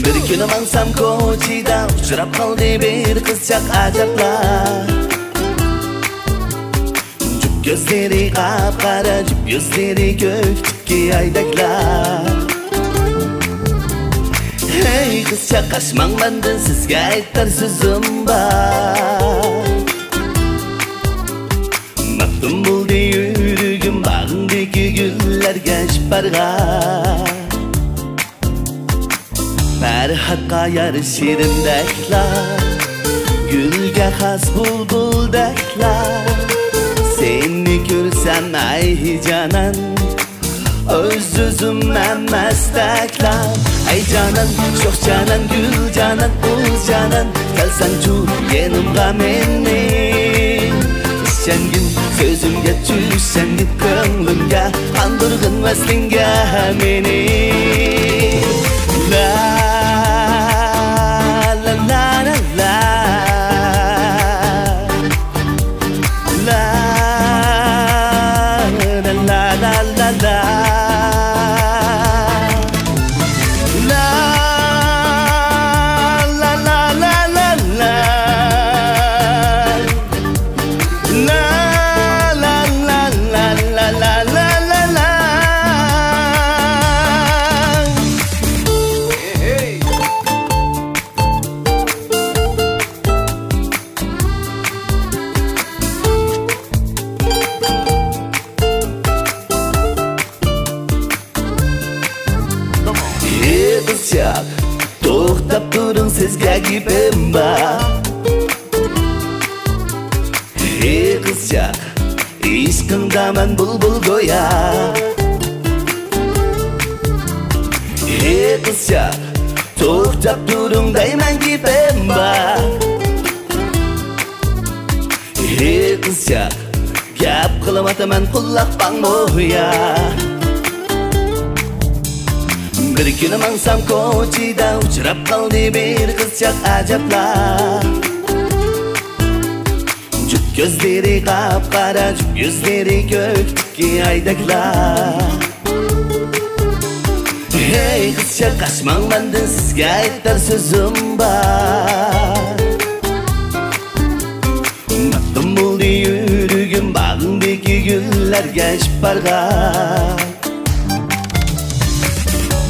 Bir kuni mansam ko'chida uchrab qoldi bir qizchaq ajablar. Jup ko'zlari qap-qara, jup yuzlari ko'ktikka aydaklar. Hey qizchaq, qashmang mendan sizga aytar so'zim bor. Maftun bo'ldi yuragim, bag'rimdagi gullarga shiparg'ar. Merhatqa yar şirindekler, gülge has bulbuldekler. Seni görsem ay canan, öz özümden mestekler. Ay canan, çok canan, gül canan, uz canan. Gelsen şu yanımda meni. Sen gün sözümge düşsen git könlümge, kandırgın veslinge meni. La la la la la la la la la la la to'xtab turing, sizga gapim bor. Hey qizchaq, ishqimdaman bulbul go'ya. Hey qizchaq, to'xtab turing, dayman gapim bor. Hey qizchaq, gap qilyapman, quloq bangmo'ya. Bir kuni mansam ko'chida uchrab qoldi bir qizchaq ajablar. Jup ko'zlari qap-qara, jup yuzlari ko'ktikka aydaklar. Hey qizchaq, qashmang mendan sizga aytar so'zim bor. Maftun bo'ldi yuragim, bag'rimdagi gullarga shiparg'ar.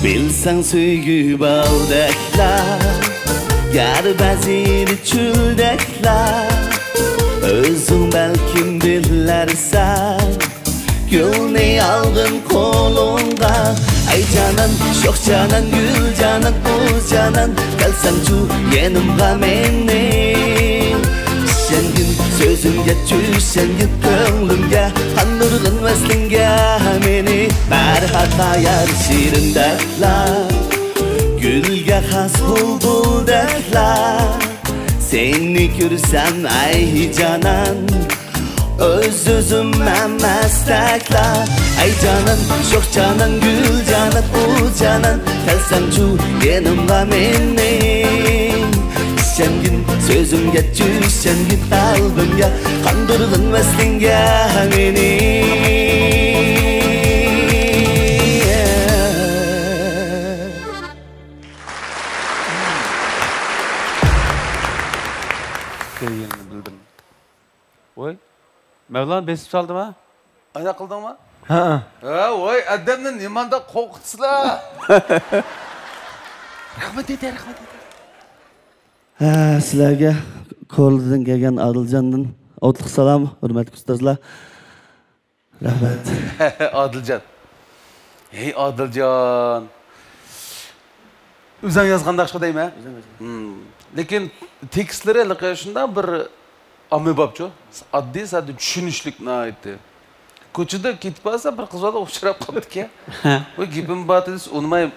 Bilsen söygü baldekler, yer beziri çüldekler. Özün belkim billersen, gülni aldın kolunda. Ay canan, çok canan, gül canan, uz canan. Gelsen şu yanımda meni. Sen gün Sözümge düşsen git könglimge Kanırgın veslinge meni Merhata yar şirin dertler Gülge has buldul dertler Seni görsem ay canan Öz-özüm məmməstəklər Ay canan, çox canan, gül canan, bu canan Gəlsəm cu, yanımda menin İşən gün, sözümge düşsən git qalbimge Qandırdın vəslinge meni Oy. Mevlan besip saldım ha? Ayna kıldın mı? Ha. Ha, oy, adamın imanda korkutsuzlar. Rahmet eder, rahmet eder. Sizlarga Ko'rlidan kelgan Adiljondan o'tliq salom, hurmatli ustozlar. Rahmat. Adiljon. Hey Adiljon. O'zing yozganda aşkı deymi? Lekin tekstlari shundan bir amibabçı. Addi sadece düşünüşlük ne ayeti. Koçuda ketip alsa bir kız da uçurap kaldık ya. O gibim batı unutmayayım.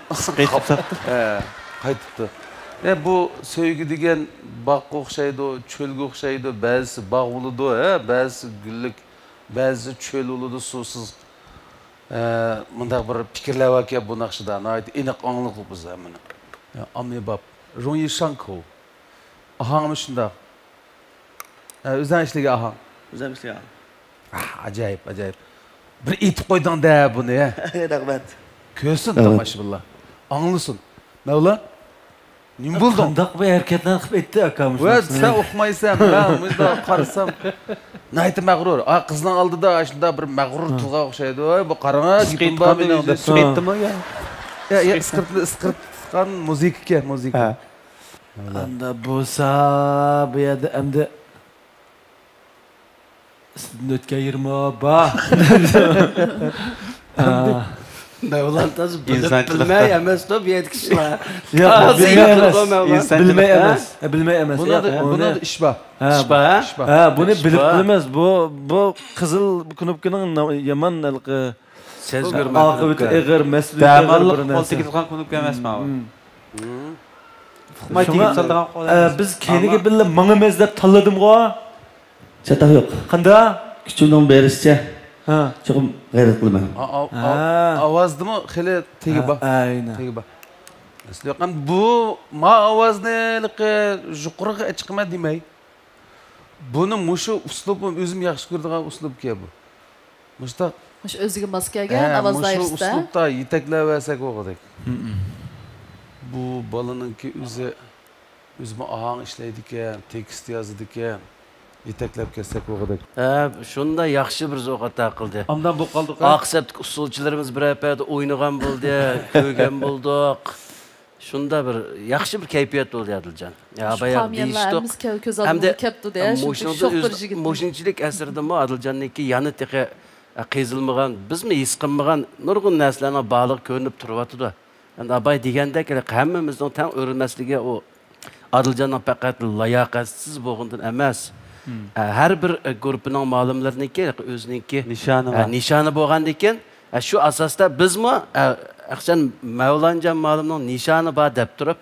Qaytıptı. Bu sevgi degen bakka okşaydı, çölge okşaydı, bazısı bağ uludu, bazısı güllük, bazısı çöl uludu, susuz. Mındak bir fikirler var ki bu nakşıda, ayeti enek anlıklı bu zamanı. Amibab, Ronyi Shanko. Ahangımı şunda. Özden işlege ahang. Özden işlege ahang. Acayip, acayip. Bir itip koydun da bunu ya. Rahmet. Körsün tamaşı billah. Anlısın. Mevla? Ne buldun? Qandaq bir hareketler qilib etdi akamiz. Evet, sen okumaysan, ben burada qarasam. Nayti mağrur. Qızın aldı da aşında bir mağrur tuğa oxşaydı. Bu qarana gittim ba meni de etdim ya. Ya ıskırtkan müzik ke, müzik. Anda bo'lsa bu yerda endi sizni o'tkazirmi ba. Mevlan taz bilmey emas da bir etkisiler. Ya bilmey emas. Buna işba. Ha, bunu bilip bilmez. Bu kızıl knopkanın yaman alqı sezgir aqibati eg'ir mas'uliyat damalliq qo'l tegizgan knopka emasmi bu? Biz keyniga billa mingimiz deb tanladim-ku. Chatoq yo'q. Qanday? Küçüğün berişçe. Çoxum gayret qilman. Ovozni mi xili tegiba? Aynen. Tegiba. Lekin bu ma ovozni yuqoriga chiqma demay. Buni mushu uslubim o'zim yaxshi ko'radigan uslubga bu. Mushta Mush o'ziga mos kelgan ovozlayishda. Mushu uslubda yetaklayversak o'g'idek. Bu balaninki o'zimi ahang ishlaydi ekan, tekst yozadi ekan. Yetaklab kelsak o'g'idek. Shunda yaxshi bir zo'qata qildi. Ondan bu qoldik. Aqsabtik usulchilarimiz bir apayda o'ynagan bo'ldi, ko'rgan bo'ldik. Shunda bir yaxshi bir kayfiyat bo'ldi Adiljon. Ya bayaq deyishdik. Hamda mo'shinchilik asridimi Adiljonninki yana teqi qezilmagan, bizmi his qilmagan nurg'un narsalarga bog'liq ko'rinib turyapti-da. Endi abay degandek hammamizning tan o'rinmasligi o Adiljonning faqat layoqatsiz bo'lgandan emas. Her bir grupning ma'lumlarniki o'ziniki nishoni bo'lgan ekan, shu asosda bizmi aqshan Mavlonjon ma'lumning nishoni bor deb turib,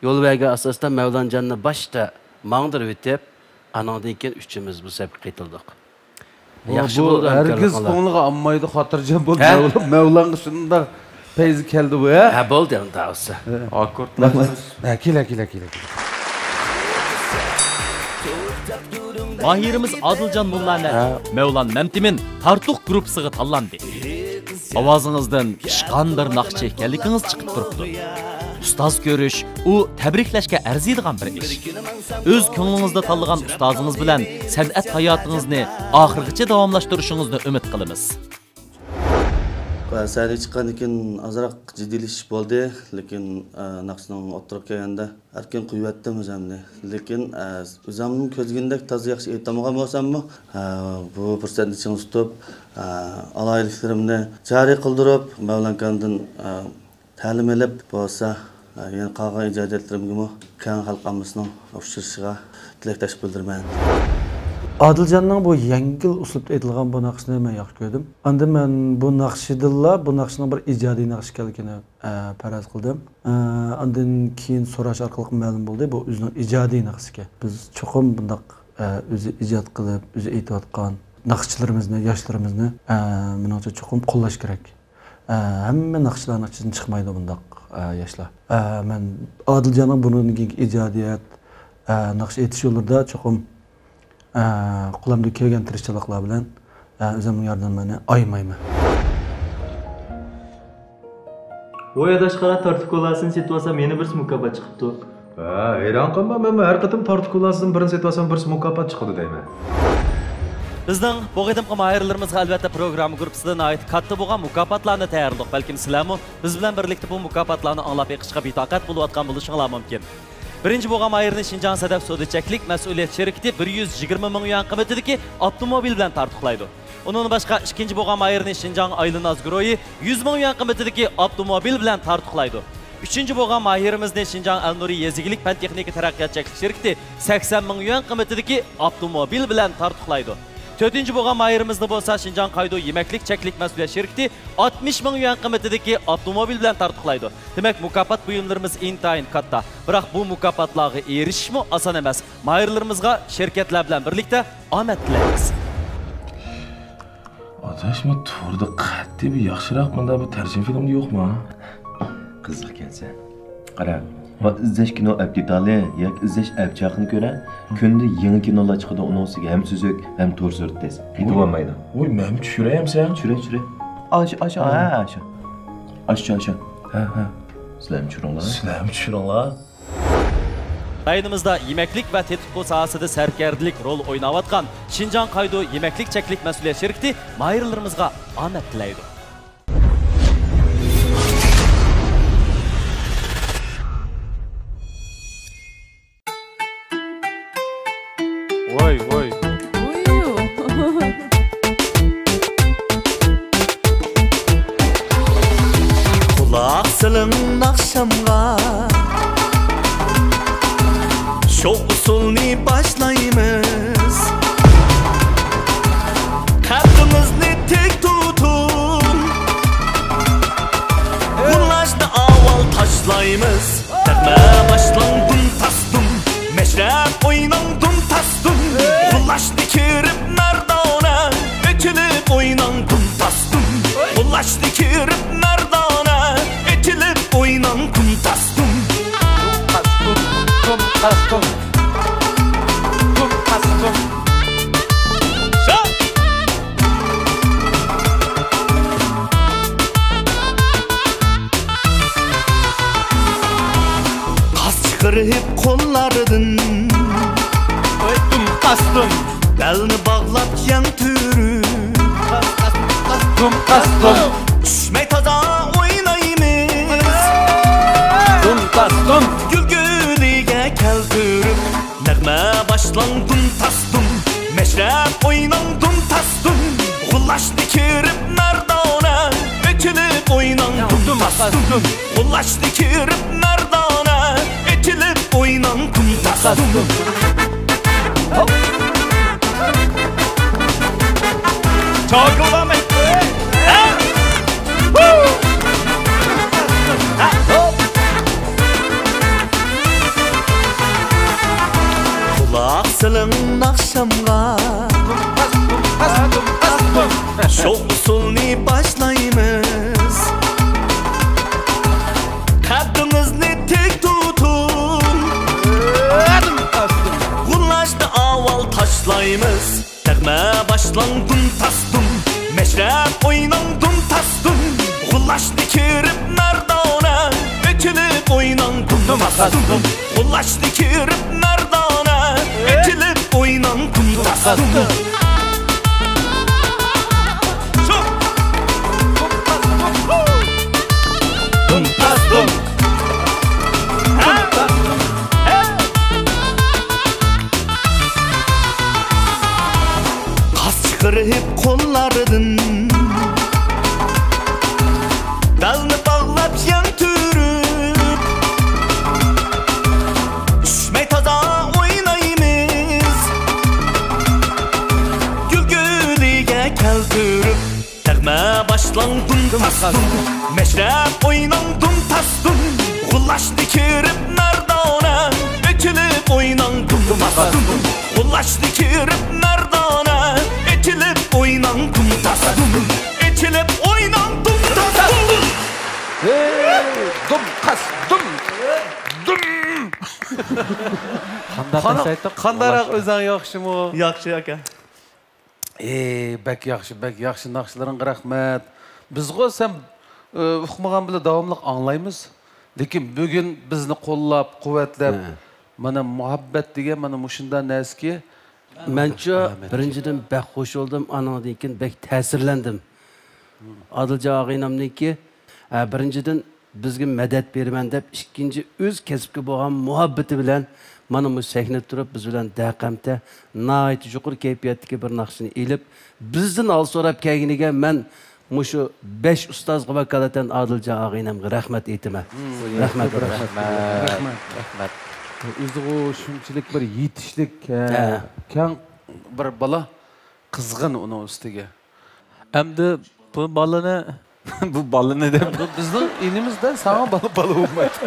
yo'lvaga asosda Mavlonjonni boshda mangdirib o'tib, anondan keyin uchimiz bu safar qaytildik. Yaxshi bo'ldi. Herkes ko'ngliga olmaydi, xotirjam bo'ldi. Mavlonga shunda payzi keldi bu ya. Ha bo'ldi unda olsa. Akkordlar. Kela. Mahirimiz Adiljon Mullani Mevlan Memtimin Tartuq gruppasiga tanlandi. Ovozingizdan ishqandir naqsh ekanligingiz chiqib turibdi. Ustoz ko'rish u tabriklashga arziydigan bir ish. O'z ko'nglingizda tanlagan ustozingiz bilan san'at hayotingizni oxirigacha davomlashtirishingizni umid qilamiz. Sahne chiqqandan keyin ozroq jiddiylashish bo'ldi, lekin naqshning o'tirib kelganda erkin quyvatdim o'zimni. Lekin o'zimning ko'zgindek toza yaxshi aytamagan bo'lsammi, bu fursatni chin tutib, aloyiliklarimni joriy qildirib, Mavlankandan ta'lim olib bo'lsa, yana qolgan ijodiyatlarimga keng xalqimizning o'xshashiga tilakdosh bildiraman. Adilcanның bu yengil uslubda aytilgan bu naqshni men yaxshi ko'rdim. Endi men bu naqshidilla bu naqshning bir ijodiy naqsh ekanligini faraz qildim. Undan keyin so'rash orqali ma'lum bo'ldi, bu o'zining ijodiy naqsh ekan. Biz cho'qim bundaq o'zi ijod qilib, o'zi aytayotgan naqshchilarimizni, yoshlarimizni menimcha cho'qim qo'llash kerak. Hamma naqshlarning ichidan chiqmaydi bundaq yoshlar. Men Adilcanның bunun ijodiyat naqsh aytish yo'lida cho'qim qo'limda kelgan tirishchiliklar bilan o'zimning yordamimni aymayman. Ro'yadash qara tortib qo'lasini setib olsam, meni bir mukofot chiqibdi. Hayron qolma, men har qatim tortib qo'lasini birini setib olsam, bir mukofot chiqadi deyman. Bizning bu qadimgi mahirlarimizga albatta program gruppasidan oid katta bo'lgan mukofotlarni tayyorladik. Balkim sizlarmi biz bilan birlikda bu mukofotlarni anglab yiqishga betoqat bo'layotgan bo'lishinglar mumkin. Birinchi bo'lgan mahirni Şinjan Sadaf Sodichaklik mas'uliyat şirkati 120 ming yuan qiymatidagi avtomobil bilan tartiqlaydi. Onun boshqa ikkinchi bo'lgan mahirni Şinjan Aylınaz Groyi 100 ming yuan qiymatidagi avtomobil bilan tartiqlaydi. Üçüncü bo'lgan mahirimizni Şinjan Al-Nuri Yezigilik Fan Texnika Taraqqiyotchilik şirkati 80 ming yuan qiymatidagi avtomobil bilan tartiqlaydi. Dördüncü bo'lgan mahirimizni bo'lsa Şinjan Qaydo Yemeklik Çeklik Mas'uliyet şirkati 60 ming yuan qiymatidagi avtomobil bilan tartiqlaydi. Demek mukofot buyumlarimiz intayin katta. Biroq bu mukofotlarga erishishmi oson emas. Mahirlarimizga şirkatlar bilan birlikda omad tilaymiz. Adashmi to'g'rida qat'iy bir yaxshiroq menda bu tarjima filmda yo'qmi? Qiziq kelsa. Qara, va izlash kino aptitali yoki izlash apchaqni ko'ra, kunda yangi kinolar chiqadi, uning ustiga ham so'zak, ham to'rsurt des. Yetib olmaydi. Voy, men tushirayam sen? Tushira. Aşağı. Ha. Sizlarni tushiringlar. Rayonimizda yemeklik ve tetkik sahasida serkerdilik rol oynayotgan Şinjan Qaydo Yemeklik Çeklik Mas'uliyet şirkati mahirlarimizga omad tilaydi. Voy. Kulak sılın akşamga şu usulni başlayımız. Kalbimizni tek tutun, ulaşta aval taşlayımız. Tekme başlandım tasdım, meşrep oynandım tasdım. Ulaştı kirip merdana, etilip oynandım tasdım. Ulaştı kirip merdana, etilip oynandım tasdım. Tasdım. Kırıp kollardın Kastım Belini bağlap yan türü Kastım Düşme taza oynayımız Kastım Gülgülüge keltürüp Nəğmə başlandım tastım Meşrep oynandım tastım Ulaş dikirip merdana Etilip oynandım tastım Ulaş dikirip merdana Etilip oynandım tastım Çağılamayın Kulak sılın akşamga Şu usulni başlayımız Kalbimizni tek tutun Ulaşta aval taşlayımız Tekme başlandım tastım Meşrep oynandım tastım Ulaş dikirip merdana Etilip oynandım tastım Ulaş dikirip merdana Etilip oynandım tastım Tastım Kas çıkarıp kollardın Belini bağlap yan türüp Düşme taza oynayımız taslang dum tas dum Meşrep oynan dum tas dum Gulaştı kirip merdana Ekilip oynan dum tas dum Gulaştı kirip merdana Ekilip oynan dum tas dum Ekilip oynan dum tas dum Dum tas dum Dum Qandarak özün yaxşımı? Yaxşı aka. Bək yaxşı naqşıların rəhmət. Bizgo sen uqmagan bilan davamlıq anlayımız. Lekin bugün bizni qo'llab, quvvatlab, mana muhabbet degan mana mushunda naski. Mencha birinchidan bak xush oldum, anandan keyin bak ta'sirlandim. Adiljon og'aynamniki birinchidan bizga madad berman deb, ikkinchi o'z kasbga bo'lgan muhabbati bilan mana bu sahna turib biz bilan daqamda nihoyat yuqori kayfiyatdagi bir naqshni elib bizdan ol so'rab kelganiga men mushu 5 ustozga vakolatan Adiljon og'aynamga rahmat aytaman. Rahmat. O'zi shunchalik bir yetishlik kang bir bola qizg'in uni ustiga. Endi bu balani bu balani deb bizning inimizda sana bala bo'lmaydi.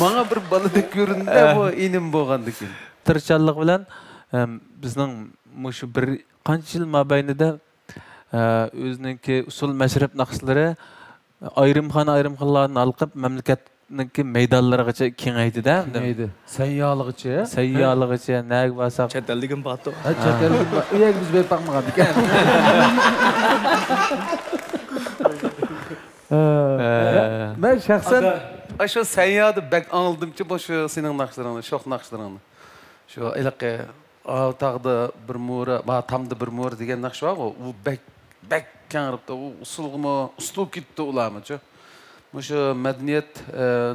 Menga bir baladek ko'rindi bu inim bo'lgandikin. Tirishchanlik bilan bizning mushu bir qancha yil mobaynida o'ziningki usul mashrab naqshlari ayrim-xonlarni alqib mamlakatniki maydonlarigacha kengaydi-da. Kengaydi. Sayyolig'icha. Sayyolig'icha nag bosaq. Chet elligim bor. Chet elligim bor. U yerga biz berpaqmagan ekan. Ben şahsen aşağı sayyadı bek anıldım ki şu senin nakşlarını, şok nakşlarını. Şu ilaki tağda bir muğra, tamda bir muğra diyen nakşı var o bek kanırıpta, o usulğumu, usul gitti ulamı ki. Şu medeniyet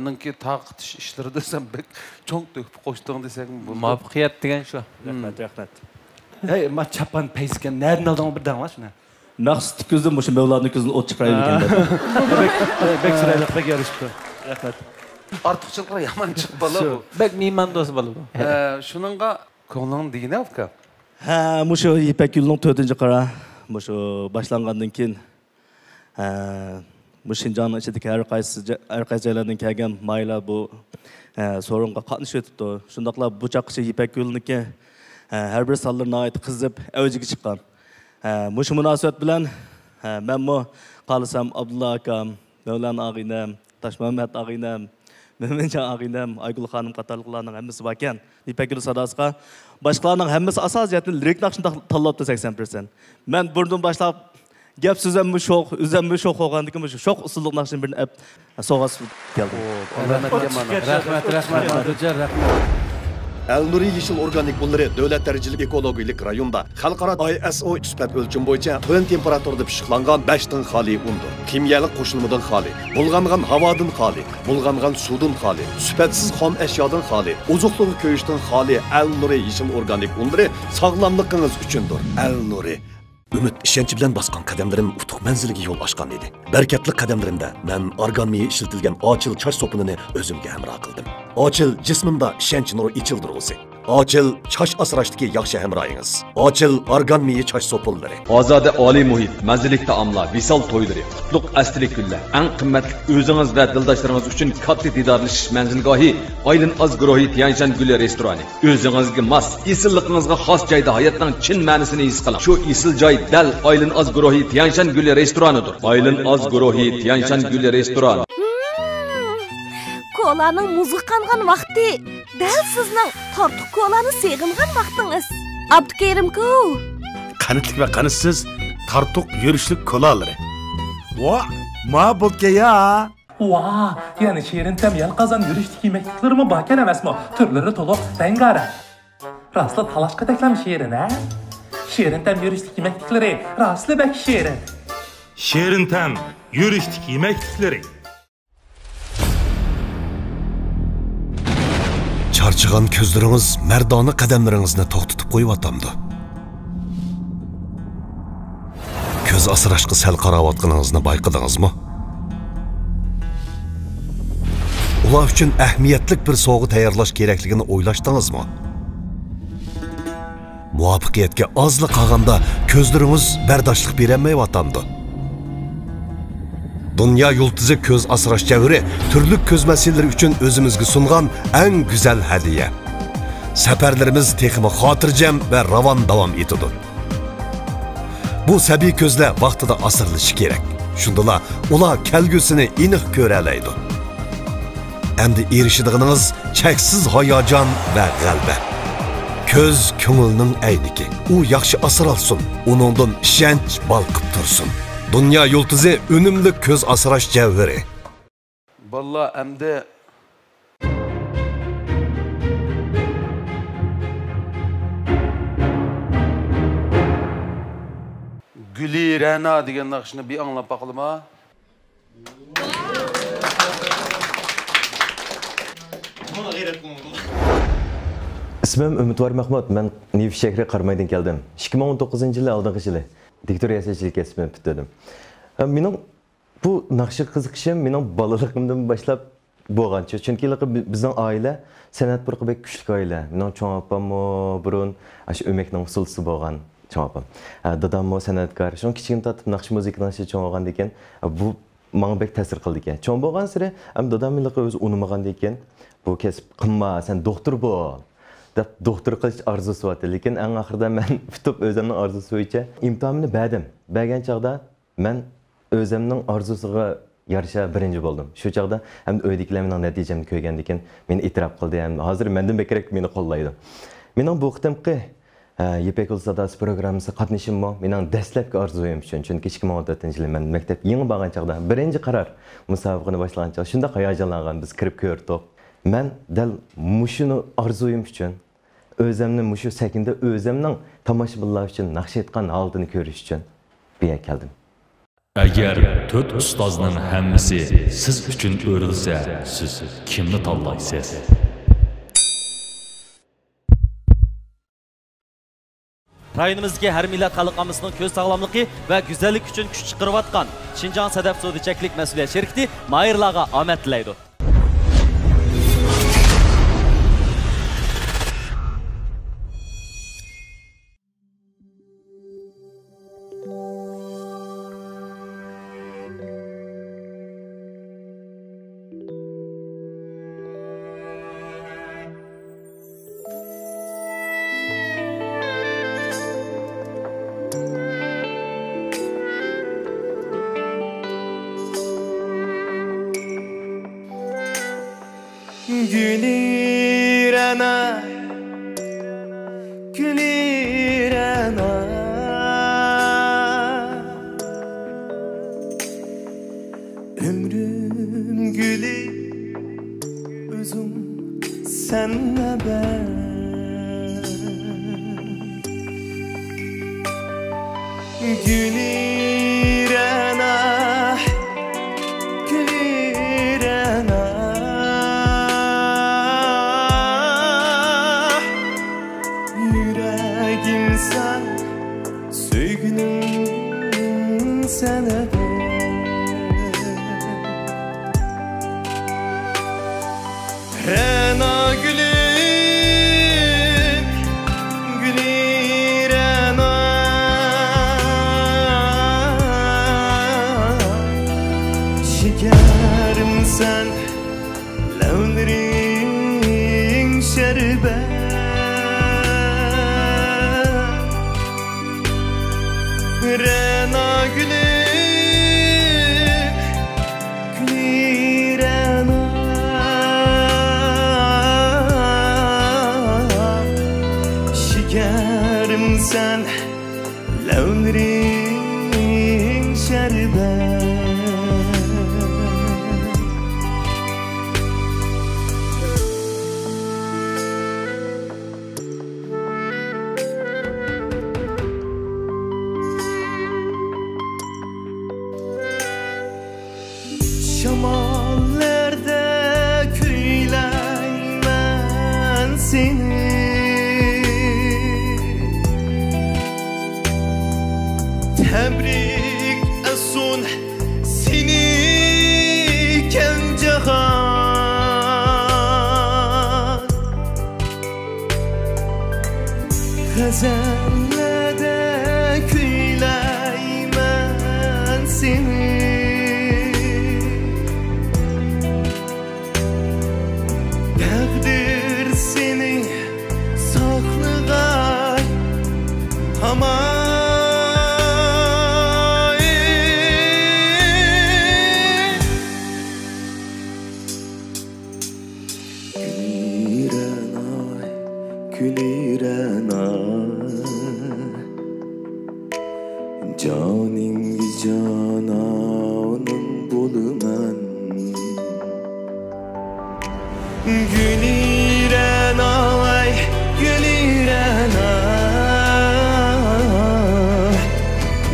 nınki tağıtış işleri desem bek çok döküp koştuğun desek mi? Muvaffaqiyat degen şu. Rahmat. Hey, ma çapan peysken nereden aldın bir dağın şuna? Naqs tikizdim, o'sha Mevla'nın ko'zini o't chiqaraydi ekan. Bek sirayliq bek yarışibdi. Rahmat. Ortiqchiliklar yomon chiqib bola bu. Bek meymando'z bola bu. Shuningga ko'ngling degini aka. Ha, mushu Ipak yo'lining 4-qara, mushu boshlangandan keyin bu Shinjongning ichidagi har qaysi joylardan kelgan maylar bu so'ringa qatnashib o'tibdi. Shundaqla bu chaqqichi Ipak yo'liniki har bir sonlar nihoyat qizib, avjiga chiqqan. Mush munosabat bilan menmo qalasam Abdulla akam, Mevlana og'aynam, Toshmuhammad og'aynam, Mo'minjon og'aynam, Aygul xonim qatorliqlarning hammasi bor ekan. Ipak yo'li sadosiga boshqalarning hammasi asosiyatni lirik naqshni tanlabdi 80%. Men burdan boshlab gap so'zimni sho'x, o'zimni sho'x bo'lgandikim shu sho'x usullik naqshini birini sovg'a keldim. Rahmat. Elnuri Yeşil Organik Bunları Devlet Derecilik Ekologiyalik rayonda Xalqaro ISO sifat ölçüm boyunca tön temperaturda pişiqlangan 5 tın xali undur. Kimyalik qo'shilmadan xali, bulg'angan havodan xali, bulg'angan suvdan xali, sifatsiz xom eşyadan xali, ozuqliq ko'yishdan xali Elnuri Yeşil Organik Bunları sog'lomligingiz uchundir. Elnuri Ümit işençi bilen baskan kademlerim utuq menziliga yol açkan idi. Berketli kademlerimde men organmiyi işletilgen açıl çaş sopununu özümge hemra kıldım. Açıl cismimde işenç nuru içildirgisi. Açıl çaş asraştaki yaxşı hemrayınız. Açıl organmiyi çaş sopulları. Azade Ali muhit, manzilik taamlar, visal toyları, qutluk astilik günler. En kıymetli özünüz ve dildaşlarınız için katli didarlış menzilgahi, Aylin Az Guruhi Tiyanshan Gülü Restorani. Özünüzge mas, isilliğinizge xas jayda hayatın çin ma'nisini his qiling. Şu isil joy dal Aylin Az Guruhi Tiyanshan Gülü Restoranidir. Aylin Az Guruhi Tiyanshan Gülü Restorani. Kolaning muzi qangan vaqti, dal sizning tortiq kolani seg'ingan vaqtingiz. Abdukerim-ku. Qanitlik va qanitsiz tortiq yurishlik kolaları. Ma bo'lga ya. Yani şehrin tem yalqazan yürüşteki mektiklerimi bakan emasmi? Türleri toluq, rengarenk. Raslı talaşqa teklam şehrin, ha? Şehrin tem yürüşteki mektikleri, raslı bek şehrin. Şehrin tem yürüşteki mektikleri. Charchigan ko'zlaringiz mardona qadamlaringizni to'xtatib qo'yib ko'z asrashqi sal qarayotganingizni bayqadingizmi? Ular uchun ahamiyatli bir sovg'a tayyorlash kerakligini o'ylashdingizmi? Muvaffaqiyatga ozli qolganda ko'zlaringiz bardoshlik berolmayotgandi. Dünya Yıldızı Köz Asrash Cevheri türlü köz meseleleri için özümüzge sungan en güzel hediye. Seferlerimiz tekimi hatırcam ve ravan devam etidu. Bu sabiy közle vaqtida asırlışı gerek. Şundala ular kelgüsini iniq ko'ralaydi. Endi erişidiginiz cheksiz hayajon va g'alaba. Ko'z ko'ngilning ayniki. U yaxshi asralsin, uningdan ishonch balqib tursin. Dünya Yıldızı önümlü köz asrash cevheri. Vallahi endi Gülü Rana degan naqshni bir anglab bakalım ha. İsmim Ümitvar Mahmud. Ben Niv şehri Qarmaydan keldim. 2019-yılı aldığım yılı diktor yasachilik kasbini bitirdim. Mening bu naqshga qiziqishim mening bolaligimdan boshlab bo'lgan. Chunki bizning oila san'at burqi bek kuchli oila. Mening cho'ng opam burun ash o'makning usulchisi bo'lgan cho'ng opam. Dadam san'atkor. Shun kichkina tatib naqsh muzikadan cho'ng olgan ekan. Bu menga bek ta'sir qildi ekan. Cho'ng bo'lgan sari ham dadam menga o'zi unamagan ekan. Bu kasb qilma, sen doktor bo'l. Deb doktor qilish orzusi bor. Lekin eng oxirida men tutib o'zimning orzusi bo'yicha imtihonni berdim. Bergan chaqda men o'zimning orzusiga yarasha birinchi bo'ldim. Shu chaqda ham uydagilar mening natijamni ko'rgandan keyin meni e'tirof qildi. Ham hozir mendan bekrak meni qo'llaydi. Mening bu qitimqi Yipek Yol Sadasi programmasi qatnashim mening dastlabki orzuyim uchun. Chunki 2014-yil men maktab yangi borgan chaqda birinchi qaror musobaqani boshlagan chaqda shunda hayajonlangan biz kirib ko'rdik. Men dal mushuni orzuyim uchun o'zimni mushu sakinda o'zimning tomoshabinlar uchun naqsh etgan holatini ko'rish uchun bu yerga keldim. Agar 4 ustozning hammasi siz uchun o'rilsa, siz kimni tanlaysiz? Rayonimizdagi har millat xalqimizning ko'z sog'lomligi va go'zallik uchun kuch chiqarayotgan Şinjan Sedef Sodicheklik mas'uliyat sherikti Mayirlarga omad tilaydi. Gülirana, gülirana, ömrüm gülü, özüm senle ben. Gülirana, gülirana. Sana Rana gülüm, gülirana şekerim sen, lavlerin şerbet Rana gülüm, gülirana şekerim sen, lavlerin şerbet Şamallerde küyleymen seni Tebrik esun seni kencahan Gazellerde küyleymen seni Caningga janonim bo'laman Güliren ay güliren ay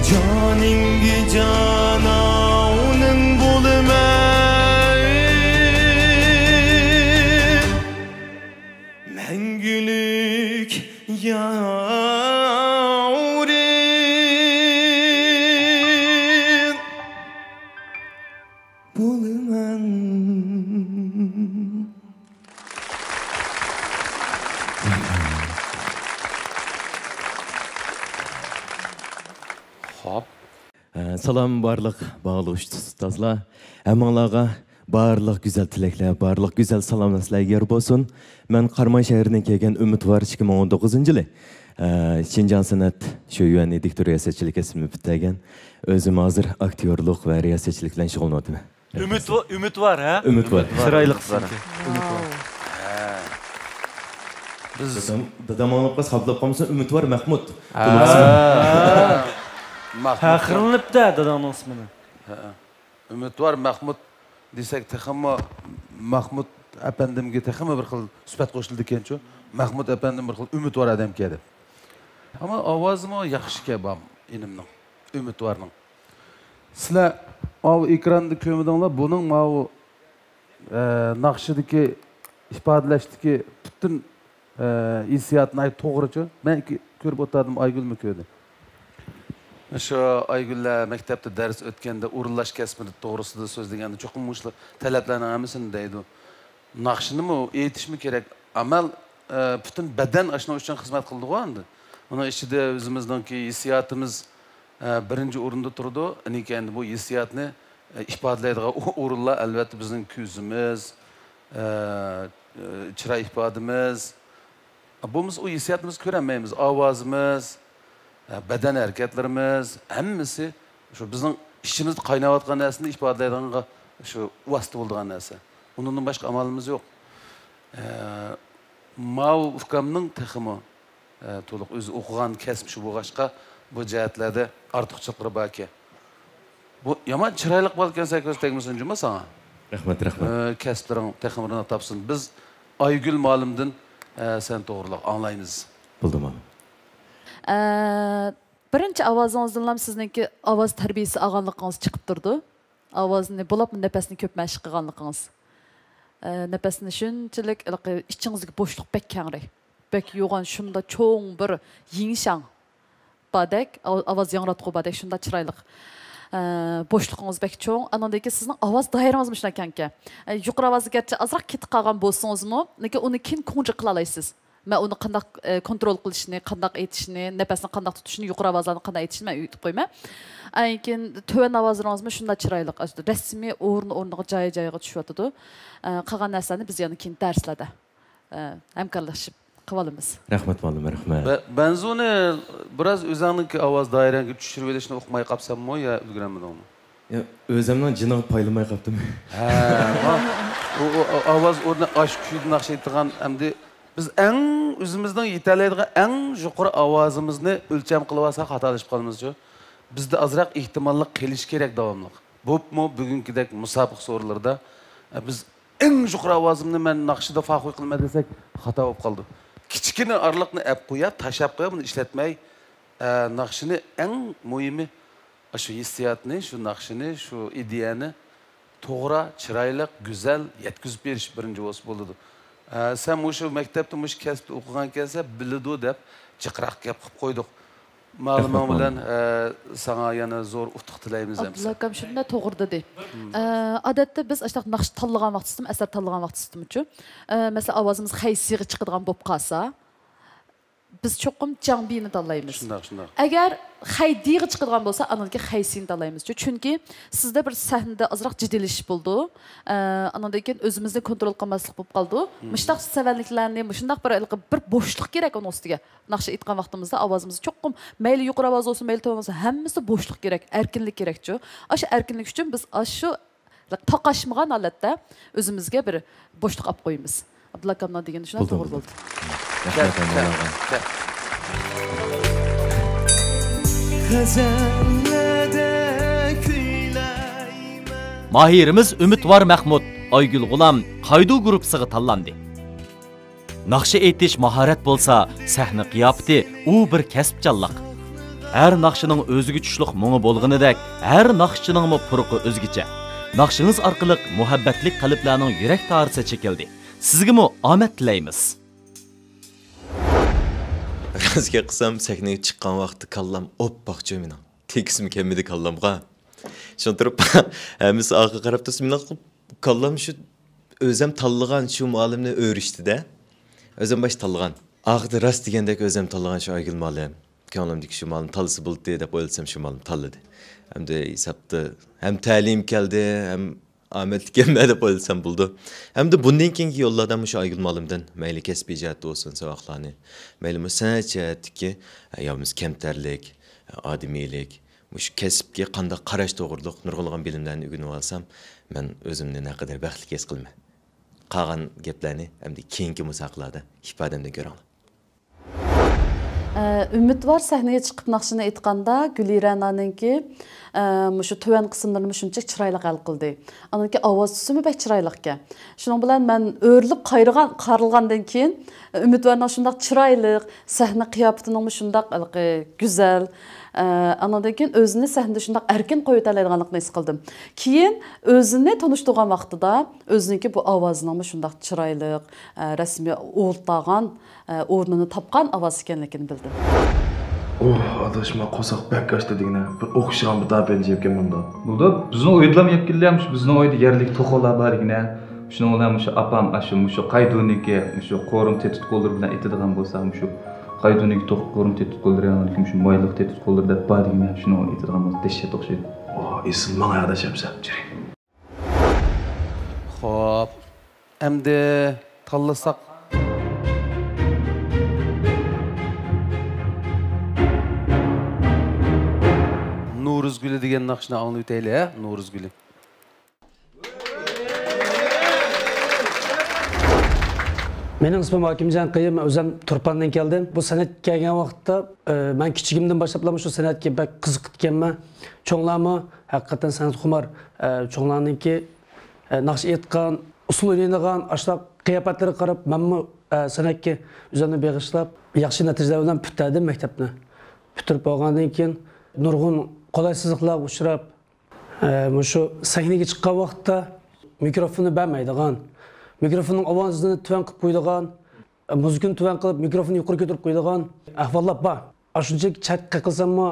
Caningga janonim bo'laman Mengülük yârim bo'laman Hop. Salam barlıq bağlış ustazlar. Həmmanlarga barlıq güzel tiləklər, barlıq güzel salamlaslar yer bolsun. Mən Qarman şəhərindən kelgan Ümidvar 2019 yılı. Şinjan Sanat Şöyüən Ediktor Riyasetçilik ismini bitəgən. Özüm hazır aktyorluq və riyasetçiliklə şug'ullanadım. Ümit var ha? Ümit var. Çıraylıqsın. Dadam anlap qaz xablab qalmasa Ümit var Mahmud. Faxrlanıp da dadamın ismini. Ümit var Mahmud desek texamma Mahmud efendimge texamma bir xil sifat qo'shildi ekan-ku. Mahmud efendim bir xil Ümit var adam keldi. Ama ovozim yaxshi kebam inimning. Ümit varning. Sizlar o ekranda ko'midinglar, buning mau naqshidagi ifodalashdagi butun hissiyatni to'g'ri-ku. Men ko'rib o'tdim Aygulmi ko'rdi. Şu Aygullar maktabda ders o'tganda o'rinlash kasbini to'g'risida so'zlaganda cho'qim mushlar talablarning hammasini deydi. Naqshinimi aytishmi kerak? Amal butun badan ashuna uchun xizmat qildi-ku endi. Uni ichida o'zimizningki hissiyatimiz birinchi o'rinda turdi. Lekin bu hissiyatni ifodalaydigan o'rinlar albatta bizning ko'zimiz, chiroy ifodamiz. Biz o hissiyatimiz ko'rmaymiz, ovozimiz, badan hareketlerimiz, hammasi şu bizning ishimizda qaynayotgan narsani ifodalaydigan şu vosita bo'lgan narsa. Undan boshqa amalimiz yo'q. Mau ukamning texmi to'liq o'zi o'qigan kasb shu bo'lg'achqa bu jihatlarda ortiqchiliklari bor ekan. Bu yomon chiroyli bo'lgansa ko'z tegmasin juma sana. Rahmat. Kasblaring texmirini topsin. Biz Aygul molimdan sen to'g'riliq anglaymiz. Bildim abi. Birinchi ovozingizdan sizningki ovoz tarbiyasi olganligingiz chiqib turdi. Ovozni bo'lib nafasni ko'p mashq qilganligingiz. Nafasni shunchalik ichingizga bo'shliq bek kengri. Bek yo'g'on shunda cho'ng bir yingshang. Badak ovoz yangratqu badak shunda chiroyli. Bo'shligingiz bek cho'ng. Anandagi sizning ovoz doirangiz shunday ekanki. Yuqori ovozgacha azroq ketib qolgan bo'lsangizmi, lekin uni kin kontrol qila olasiz. Men uni qanday kontrol qilishni, qanday aytishni, nafasni qanday tutishni, yuqori ovozlarni qanday aytishni men o'rgatib qo'yman. Lekin to'van ovozlaringizmi shunda chiroyli. Rasmiy o'rniga joy-joyiga tushyotdi. Qolgan narsani biz yana keyin darslarda hamkorlashib qilamiz. Rahmat molim, rahmat. Ben zuni biraz o'zingning ovoz doirangga tushirib olishni o'qimay qolsammi yo ulgurmadingmi? Ya o'zimning jinog paylamay qoldim. O ovoz o'rni osh kuyni naqsh aytgan hamda biz o'zimizning yetarlidigan eng yuqori ovozimizni o'lcham qilib olsak xatolashib qolamiz-ku. Bizda azroq ehtimolli qilish kerak davomli. Bo'pmi bugünkidek musobaqa so'rovlarda biz eng yuqori ovozimni men naqshida faxoy qilma desak xato bo'lib qoldi. Kichkina orliqni ap qo'yib, tashab qo'yib, buni ishlatmay naqshini eng muhimi shu hissiyatni, shu naqshini, shu ideyani to'g'ri, chiroyli, go'zal yetkazib berish birinchi o's bo'ldi. Sen mushu maktabda mush kasbda o'qigan kelsa biladi deb chiqroq gap qilib qo'ydik. Ma'lumot bilan sana yana zo'r utuq tilaymiz ham. Abdulakam shunda to'g'ri dedi. Odatda biz ashta naqsh tanlagan vaqtimizda, asar tanlagan vaqtimizda, masalan, ovozimiz qaysiga chiqadigan bo'lib qolsa, biz cho'qim janbini tanlaymiz. Shunday. Agar xaydiga chiqadigan bo'lsa, anadagi xaysini tanlaymiz. Chunki sizda bir sahnada azroq jiddiylashish bo'ldi. Andan keyin o'zimizni kontrol qilmaslik bo'lib qoldi. Mushtaq savalliklarni, shundaq bir bo'shliq kerak uning ustiga. Naqsh aytgan vaqtimizda ovozimiz cho'qim mayli yuqori ovoz bo'lsin, mayli to'g'ri bo'lsin, hammasi bo'shliq kerak, erkinlik kerak-ku. O'sha erkinlik uchun biz shu taqashmagan holatda o'zimizga bir bo'shliq olib qo'yamiz. Abdulla akamdan degan shunday to'g'ri bo'ldi. Mahirimiz Ümitvar Mahmud, Aygül Gulam, Qaydu gruppasiga tanlandi. Naqshi aytish mahorat bo'lsa, sahna qiyofati u bir kasbchanlik. Har naqshining o'ziga tushliq mungi bo'lganidek, har naqshining puruqi o'zgacha. Naqshingiz orqali muhabbatlik qalblarning yurak tarisi chekildi. Sizga omad tilaymiz. Razga qilsam sahnaga chiqqan vaqtda kallam oppoqcha meni. Tekismi kelmadi kallamga. Shuntirib, hammasi orqa qarab tursa, meni kallam shu o'zim tanlagan shu muallimni o'rishdi-da. O'zim baş tanlagan. Ağdı rast degandek o'zim tanlagan shu Aygül muallim. Ko'nglimdagi shu muallim talisi bo'ldi deb o'ylsam shu muallim tanladi. Hamda hisobda ham ta'lim keldi, ham omad kelmadi deb o'ylsam bo'ldi. Hamda bundan keyingi yo'llarda shu Aygül muallimdan mayli kasbiy jihatda bo'lsin, savoqlarni, mayli san'at jihatdagi, yo'miz kamtarlik, odimiylik, shu kasbga qanday qarash to'g'riliq nurg'ulg'an bilimlarni o'rganib olsam, men o'zimni naqadar baxtli his qilman. Qolgan gaplarni hamda keyingi musoqalarda ifodamdan ko'raman. Ümitvar sahneye chiqib naqshini aytganda Gulirananinki shu tuvan qismlarini shuncha chiroyli hal qildi. Aniki ovoz tusimi bek chiroyli ekan. Shuning bilan men o'rilib qarilgandan keyin Ümitvarning shunday chiroyli sahna qiyofatining shunday go'zal anadan keyin o'zini sahnada shunday erkin qo'yib oladiganligini his qildim. Keyin o'zini tanishtirgan vaqtida o'ziniki bu ovozining shunday chiroyli, rasmiy o'ltagan, o'rnini topgan ovoz ekanligini bildim. Adashma qo'saq bakkash dedigina bir o'xshagan bir tapen jeb kelmanda. Bunda bizning o'ylam yetkilayam shu bizning o'yda yerlik to'qolar barigina. Shuning bilan shu apam shu qayduniki shu qo'rim tetit qo'ldir bilan aytadigan bo'lsam shu qayduniki qo'rim tetit qo'ldirgan kim shu moyliq tetit qo'ldir deb barigina shuni aytadigan bo'lsa dehshat o'xshaydi. Esim menga adashamsa. Xo'p. Endi tanlasak Nuruz Gülü degan naqshni anglab o'taylik, ha? Nuruz Gülü. Mening ismim Hakimjon Qayim, o'zim Turpandan keldim. Bu san'atga kelgan vaqtda men kichigimdan boshlab shu san'atga bak qiziqib cho'nglarmi haqiqatan san'at xumar cho'nglarningki naqsh aytgan, usul o'ynagan, ashta qiyofatlariga qarab menmi san'atga o'zimni beg'ishlab yaxshi natijalar bilan bitirdim maktabni. Bitirib olgandan keyin nurg'un qolaysizliklar uchrab, shu sahnaga chiqqan vaqtda mikrofonni bermaydigan, mikrofonning ovozini tuvan qilib qo'ydigan, muzikani tuvan qilib mikrofonni yuqori ko'tarib qo'ydigan ahvollar bor. Shunchaki chat qilsammi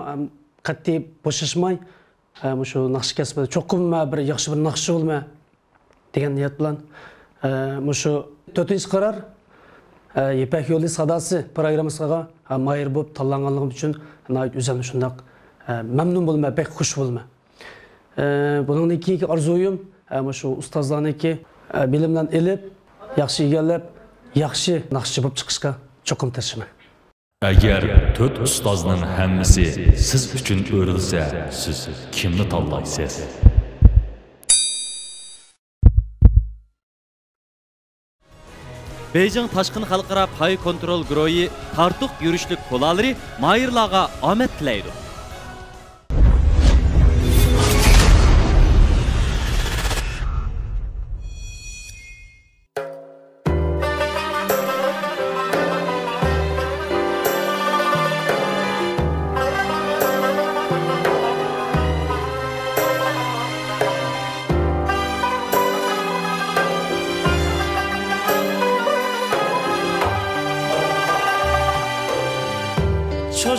qat'iy bo'shashmay, shu naqsh kasbida cho'qim bir yaxshi bir naqshchi bo'lma degan niyat bilan shu 4-qaror Ipak yo'li sadosi programmasiga mayir bo'lib tanlanganligim uchun o'zimni shunday memnun bo'lma, pek xush bo'lma. Bundan keyingi orzuyim shu ustozlarniki bilimdan elib, yaxshi egallab, yaxshi naqshchi bo'lib chiqishga cho'qim tirishman. Agar 4 ustozning hammasi siz uchun o'rilsa, siz kimni tanlaysiz? Beijing Tashqin xalqaro pay kontrol guruhi tartuq yurishlik qo'lalari mayirlarga omad tilaydi.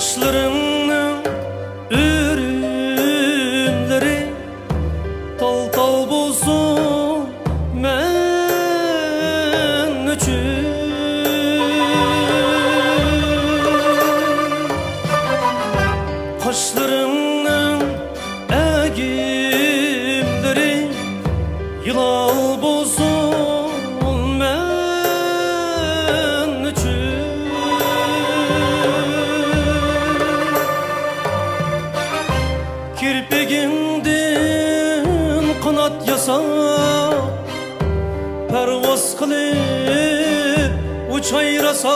Saçlarının ürünleri tal tal bozsun men üçün. Kaşlarının egimleri yılal bozsun men üçün. Kirpigimden kanat yasa pervaz kılıp uçayrasa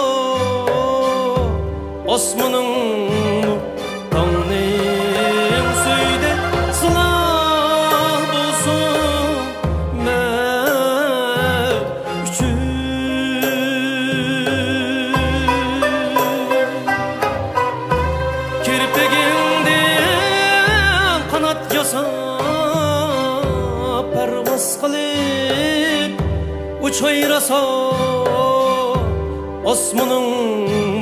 osmanın tağını çayrasa osmanın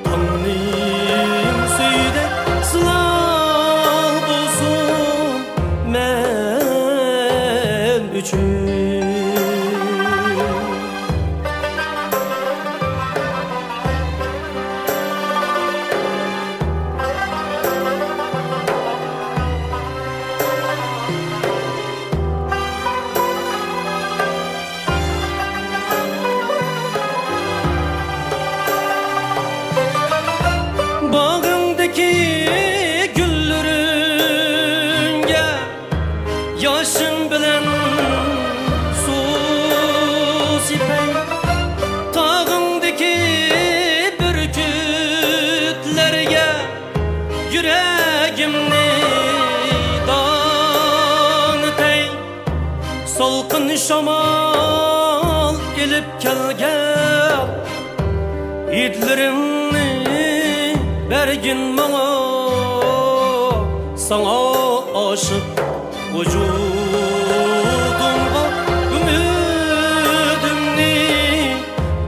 tanrım söyde sılav olsun men üçün. Bağımdaki güllerine yaşın bilen sus ipey, tağımdaki bürkütlerine yüreğimni danıtey. Solqın şamal elip kelgen idlerimni bergin bana, sana aşık vücudumga ümidimni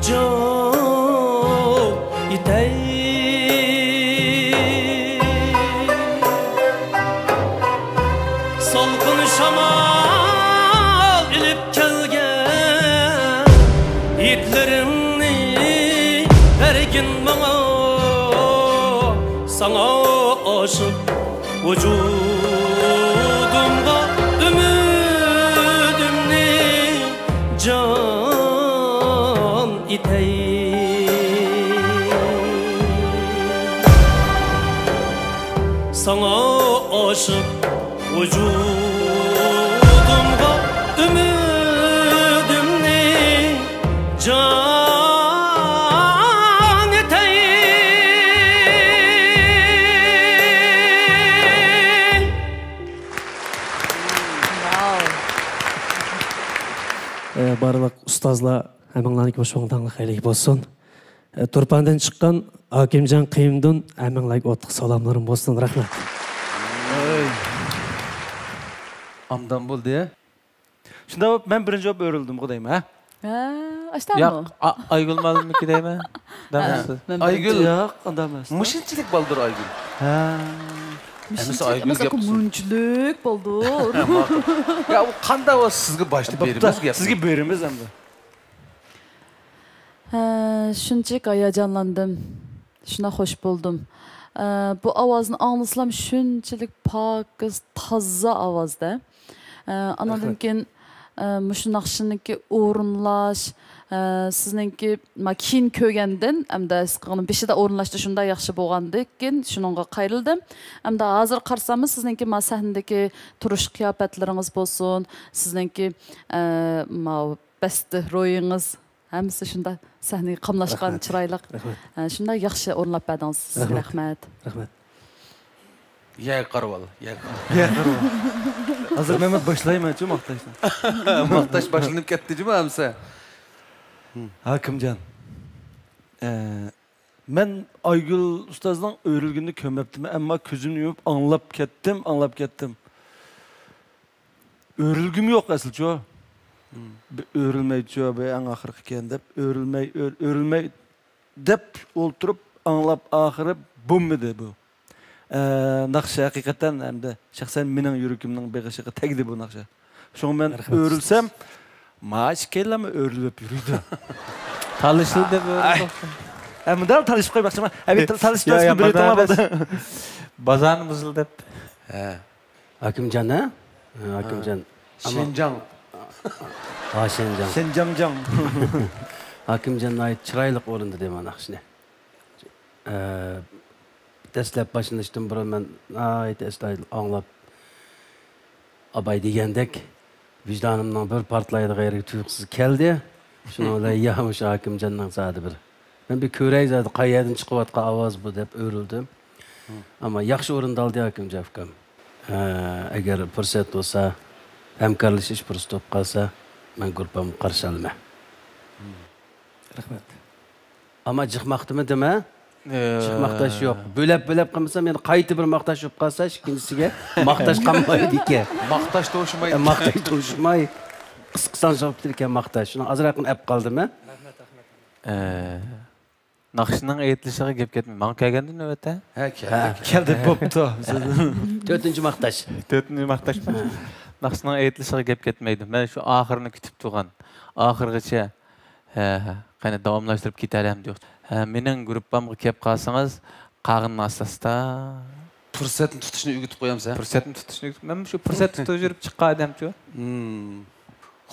can itey. Salkın şamal ilip kelgen itlerimni bergin bana, sana aşık vücudumga ümidimni can itey. Sana aşık vücudumga ümidimni can Барлық ұстазлар әміңләнік бошуңдаңлық әлейк болсын. Тұрпандан шыққан Акимжан Қиымдың әміңләйк оттық саламларым болсын. Рахмет. Amdan buldu ya. Şunda ben birinci cevap öğrüldüm kodayım ha. Açtan mı? Yok, Aygül malum ki değil mi? Aygül. Yok, andamaz. Mışınçılık baldır Aygül. Ha. Mesela münçlük buldu. Ya o kanda o sizge başlı berimiz gap. Sizge berimiz hem de. Şunçik hayacanlandım. Şuna hoş buldum. Bu avazını anlasam şunçilik pak, taza avazda. Anladım ki şu nakşınınki orunlaş, sizinki makin köygenden, hem de sıkıntı bir şey de orunlaştı, şunda yaxşı boğandı ki, şununla kayrıldım. Hem de hazır karsamız sizinki sahnedeki turuş kıyafetleriniz olsun, sizinki beste royunuz, hemisi şunda sahneye kamlaşkan çıraylık. Şunda yaxşı orunlap bediniz. Sizge rahmet. Rahmet. Ya karval, ya karval. Hazır Mehmet başlayayım mı? Çok maktaşsın. Maktaş başlanıp gitti değil mi hamsa? Hakimcan. Ben Aygül Ustaz'dan öğrülgünü kömeptim ama közümü yumup anlap kettim. Öğrülgüm yok asıl çoğu. Öğrülmeyi çoğu be en ahırkı kendip öğrülmeyi dep olturup anlap ahırı bummidi bu. Nakşa hakikaten hem de şahsen mening yürükümün beğişiği tegdi bu nakşa. Şoň men öğrülsem maaş kelleme öğrülüp yürüydü. Talışıldı böyle. Hem de talışıp koymakçı ama talıştığınız bir tamam. Bazan bozuldu. Hakimcan ha? Hakimcan. Şencan. Ha Şencan. Şencan. Hakimcan'a ait çıraylık orundu deyim anakşine. Dəstləb başınışdım bura mən dəstləb anlap abay degəndək vicdanımdan bir partlaydı qeyri tuyuqsuz gəldi. Şunu ola yağmış Hakimcan'dan zadı bir. Ben bir körək zadı qayadın çıxıb atqa avaz bu deyip öyrüldüm. Ama yaxşı orundaldı Hakimcan fikam. Əgər fürsət olsa, həmkarlaşış fürsət olub qalsa, mən qurpamı qarşı alma. Rahmet. Ama çıxmaqdı mı demə? Maqtaş yok. Bölep kalmasam yani kayıtı bir maqtaş yok kalsa ikincisine maqtaş kalmaydı ki. Maqtaş da hoşumaydı. Maqtaş da hoşumaydı. qısqısan шығып ekan maqtash. Shuni azroqini ap qoldimi? Naqshning aytilishiga gap ketmay. Men kelganda navbatda. Ha, keldi bo'pti. 4-chi maqtash. 4-chi maqtashmi? Naqshning aytilishiga gap ketmaydi. Men shu oxirini kutib turgan. Oxirgacha qani davomlashtirib ketaram deb. Mening gruppamga kelib qolsangiz, qag'in asosda fursatni tutishni o'rgatib qo'yamsan. Fursatni tutishni, men shu fursatni tutib yurib chiqqan odamchu.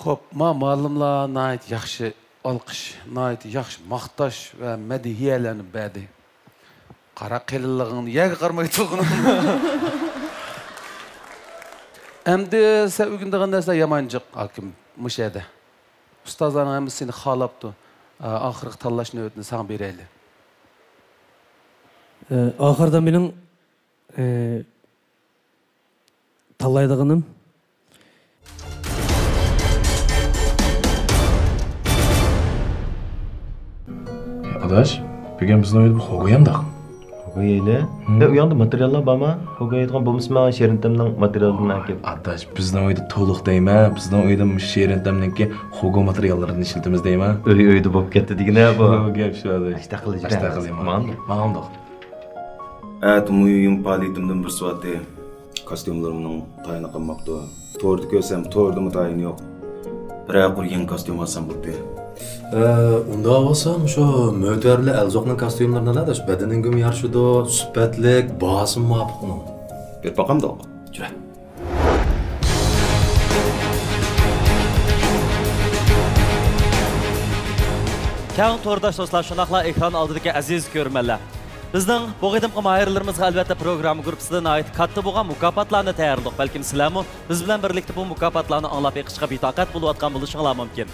Xo'p, ma'lumlar nayt yaxshi olqish, nayt yaxshi maqtash va madihiyalarni berdi. Qara qilinlig'ini yaga qarmay turg'ini. Endi sen o'rgangan narsa yamanchiq hokim mushada. Ustozlarning hamma seni xolabdi. Oxirgi tanlash navbatini sen berayli. Oxirda mening tanlaydig'inim Adaş, bugün bizden öyle bir hogoyandak. Hogoyayla? U yoqda materiallar bormi? Hogoyaydigan bo'lmasa, men Sherintamning materialini olib. Adaş, bizden öyle to'liq deyma, bizden öyle Sherintamningki hogo materiallarini ishlatamiz deyma. Uyda bo'lib ketdi degina bu. Gap shu adaş. Ma'lumdir. Evet, mühim faaliyetimden bir suatı kostyumlarımın tayini kalmaktı. Tordu köysem, tordu mu tayini yok. Birer kuryen kostyum alsam buldu. Unda olsam şu mötörlü elzoqның kostyumlarına da şu bedenin güm yarışıdı, süpetlik, basın muhabbet onun. Bir bakalım da o. Cüre. Kang tordaş dostlar, şunaqla ekran aldidagi aziz ko'rmanlar. Bizning bu qadimgi mahirlarimizga albatta program gruppasidan ait katta bo'lgan mukofotlarni tayyorladik. Balkim sizlarmi biz bilan birlikda bu mukofotlarni anglab yiqishga betoqat bo'layotgan bo'lishinglar mumkin.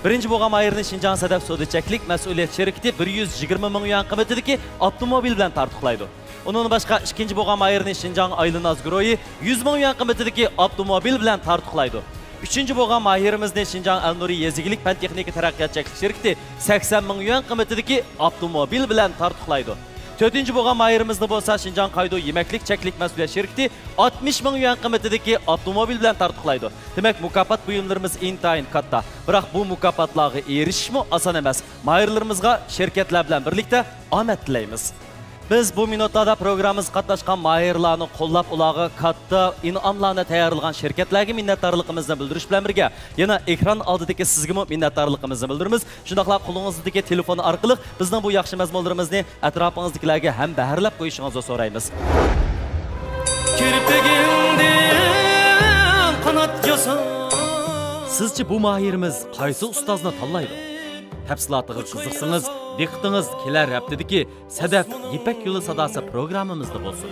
Birinchi bo'lgan mahirni Şinjan Sadaf Sodichaklik mas'uliyat şirkati 120 ming yuan qiymatidagi avtomobil bilan tartiqlaydi. Onun boshqa ikkinchi bo'lgan mahirni Şinjan Aylanaz Groyi 100 ming yuan qiymatidagi avtomobil bilan tartiqlaydi. Üçüncü bo'lgan mahirimizni Şinjan Al-Nuri Yezigilik Fan Texnika Taraqqiyotchilik şirkati 80 ming yuan qiymatidagi avtomobil bilan tartiqlaydi. Dördüncü bo'lgan mahirimizni bo'lsa Şinjan Qaydo Yemeklik Cheklik mas'uliyat şirkati 60 ming yuan qiymatidagi avtomobil bilan tartiqlaydi. Demak, mukofot buyumlarimiz intayin katta. Biroq bu mukofotlarga erishishmi oson emas. Mahirlarimizga şirkatlar bilan birlikda omad tilaymiz. Biz bu minutlarda programımız qatnaşqan mahirlarni qo'llab ularga katta in'omlarni tayyorlagan shirkatlarga minnatdorligimizni bildirish bilan birga yana ekran oldidagi sizga minnatdorligimizni bildiramiz. Shundaqla qo'lingizdagi telefon orqali bizning bu yaxshi mazmunlarimizni atrofingizdagilarga ham baharlab qo'yishingizni so'raymiz. Kirpigingdan qanot yasa. Sizchi bu mahirimiz qaysi ustozni tanlaydi? Tafsilotiga qiziqsangiz, diqqatingiz kelar haftadagi Sadaf Ipak yo'li sadosi programmamizda bo'lsin.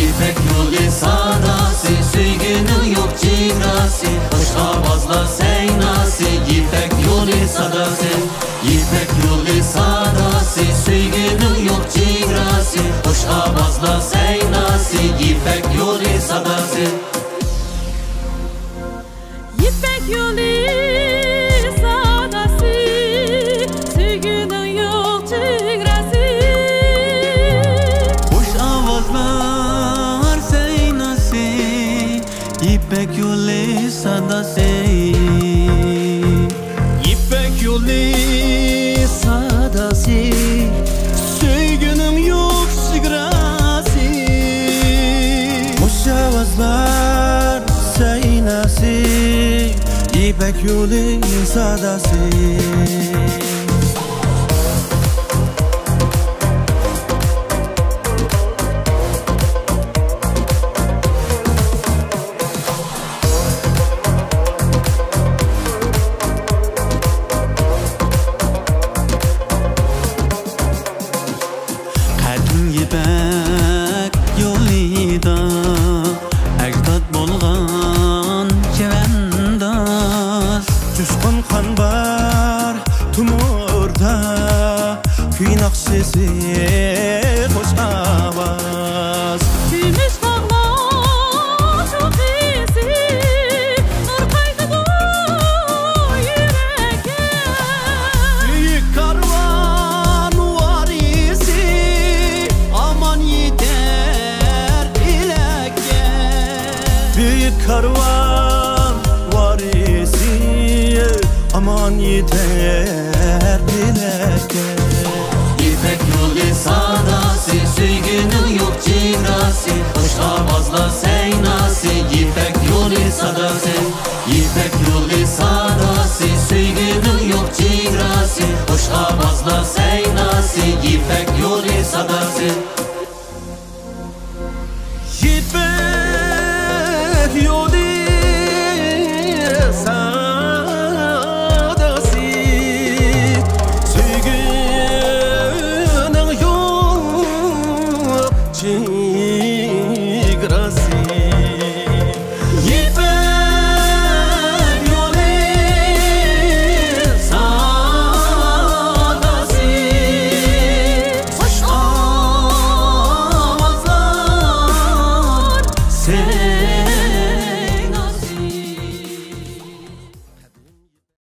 İpek yolu sadası, sevginin yok çiğnası, hoş avazla seynası. İpek yolu sadası, İpek yolu sadası, sevginin yok çiğnası, hoş avazla seynası. İpek yolu sadası. İpek yolu sadası, sevginin yok çiğnası, hoş avazlar seynası. İpek yolu sadası, İpek yolu sadası, sevginin yok çiğnası, hoş avazlar seynası. İpek yolu sadası. Qadim İpek yolida ajdod bo'lgan chavandoz. Jushqun qon bor, tumo karvan varisi aman yeter bileke. İpek yolu sadası, süygünün yok cinası, hoş avazla seynası. İpek yolu sadası, İpek yolu sadası, süygünün yok cinası, hoş avazla seynası. İpek yolu sadası.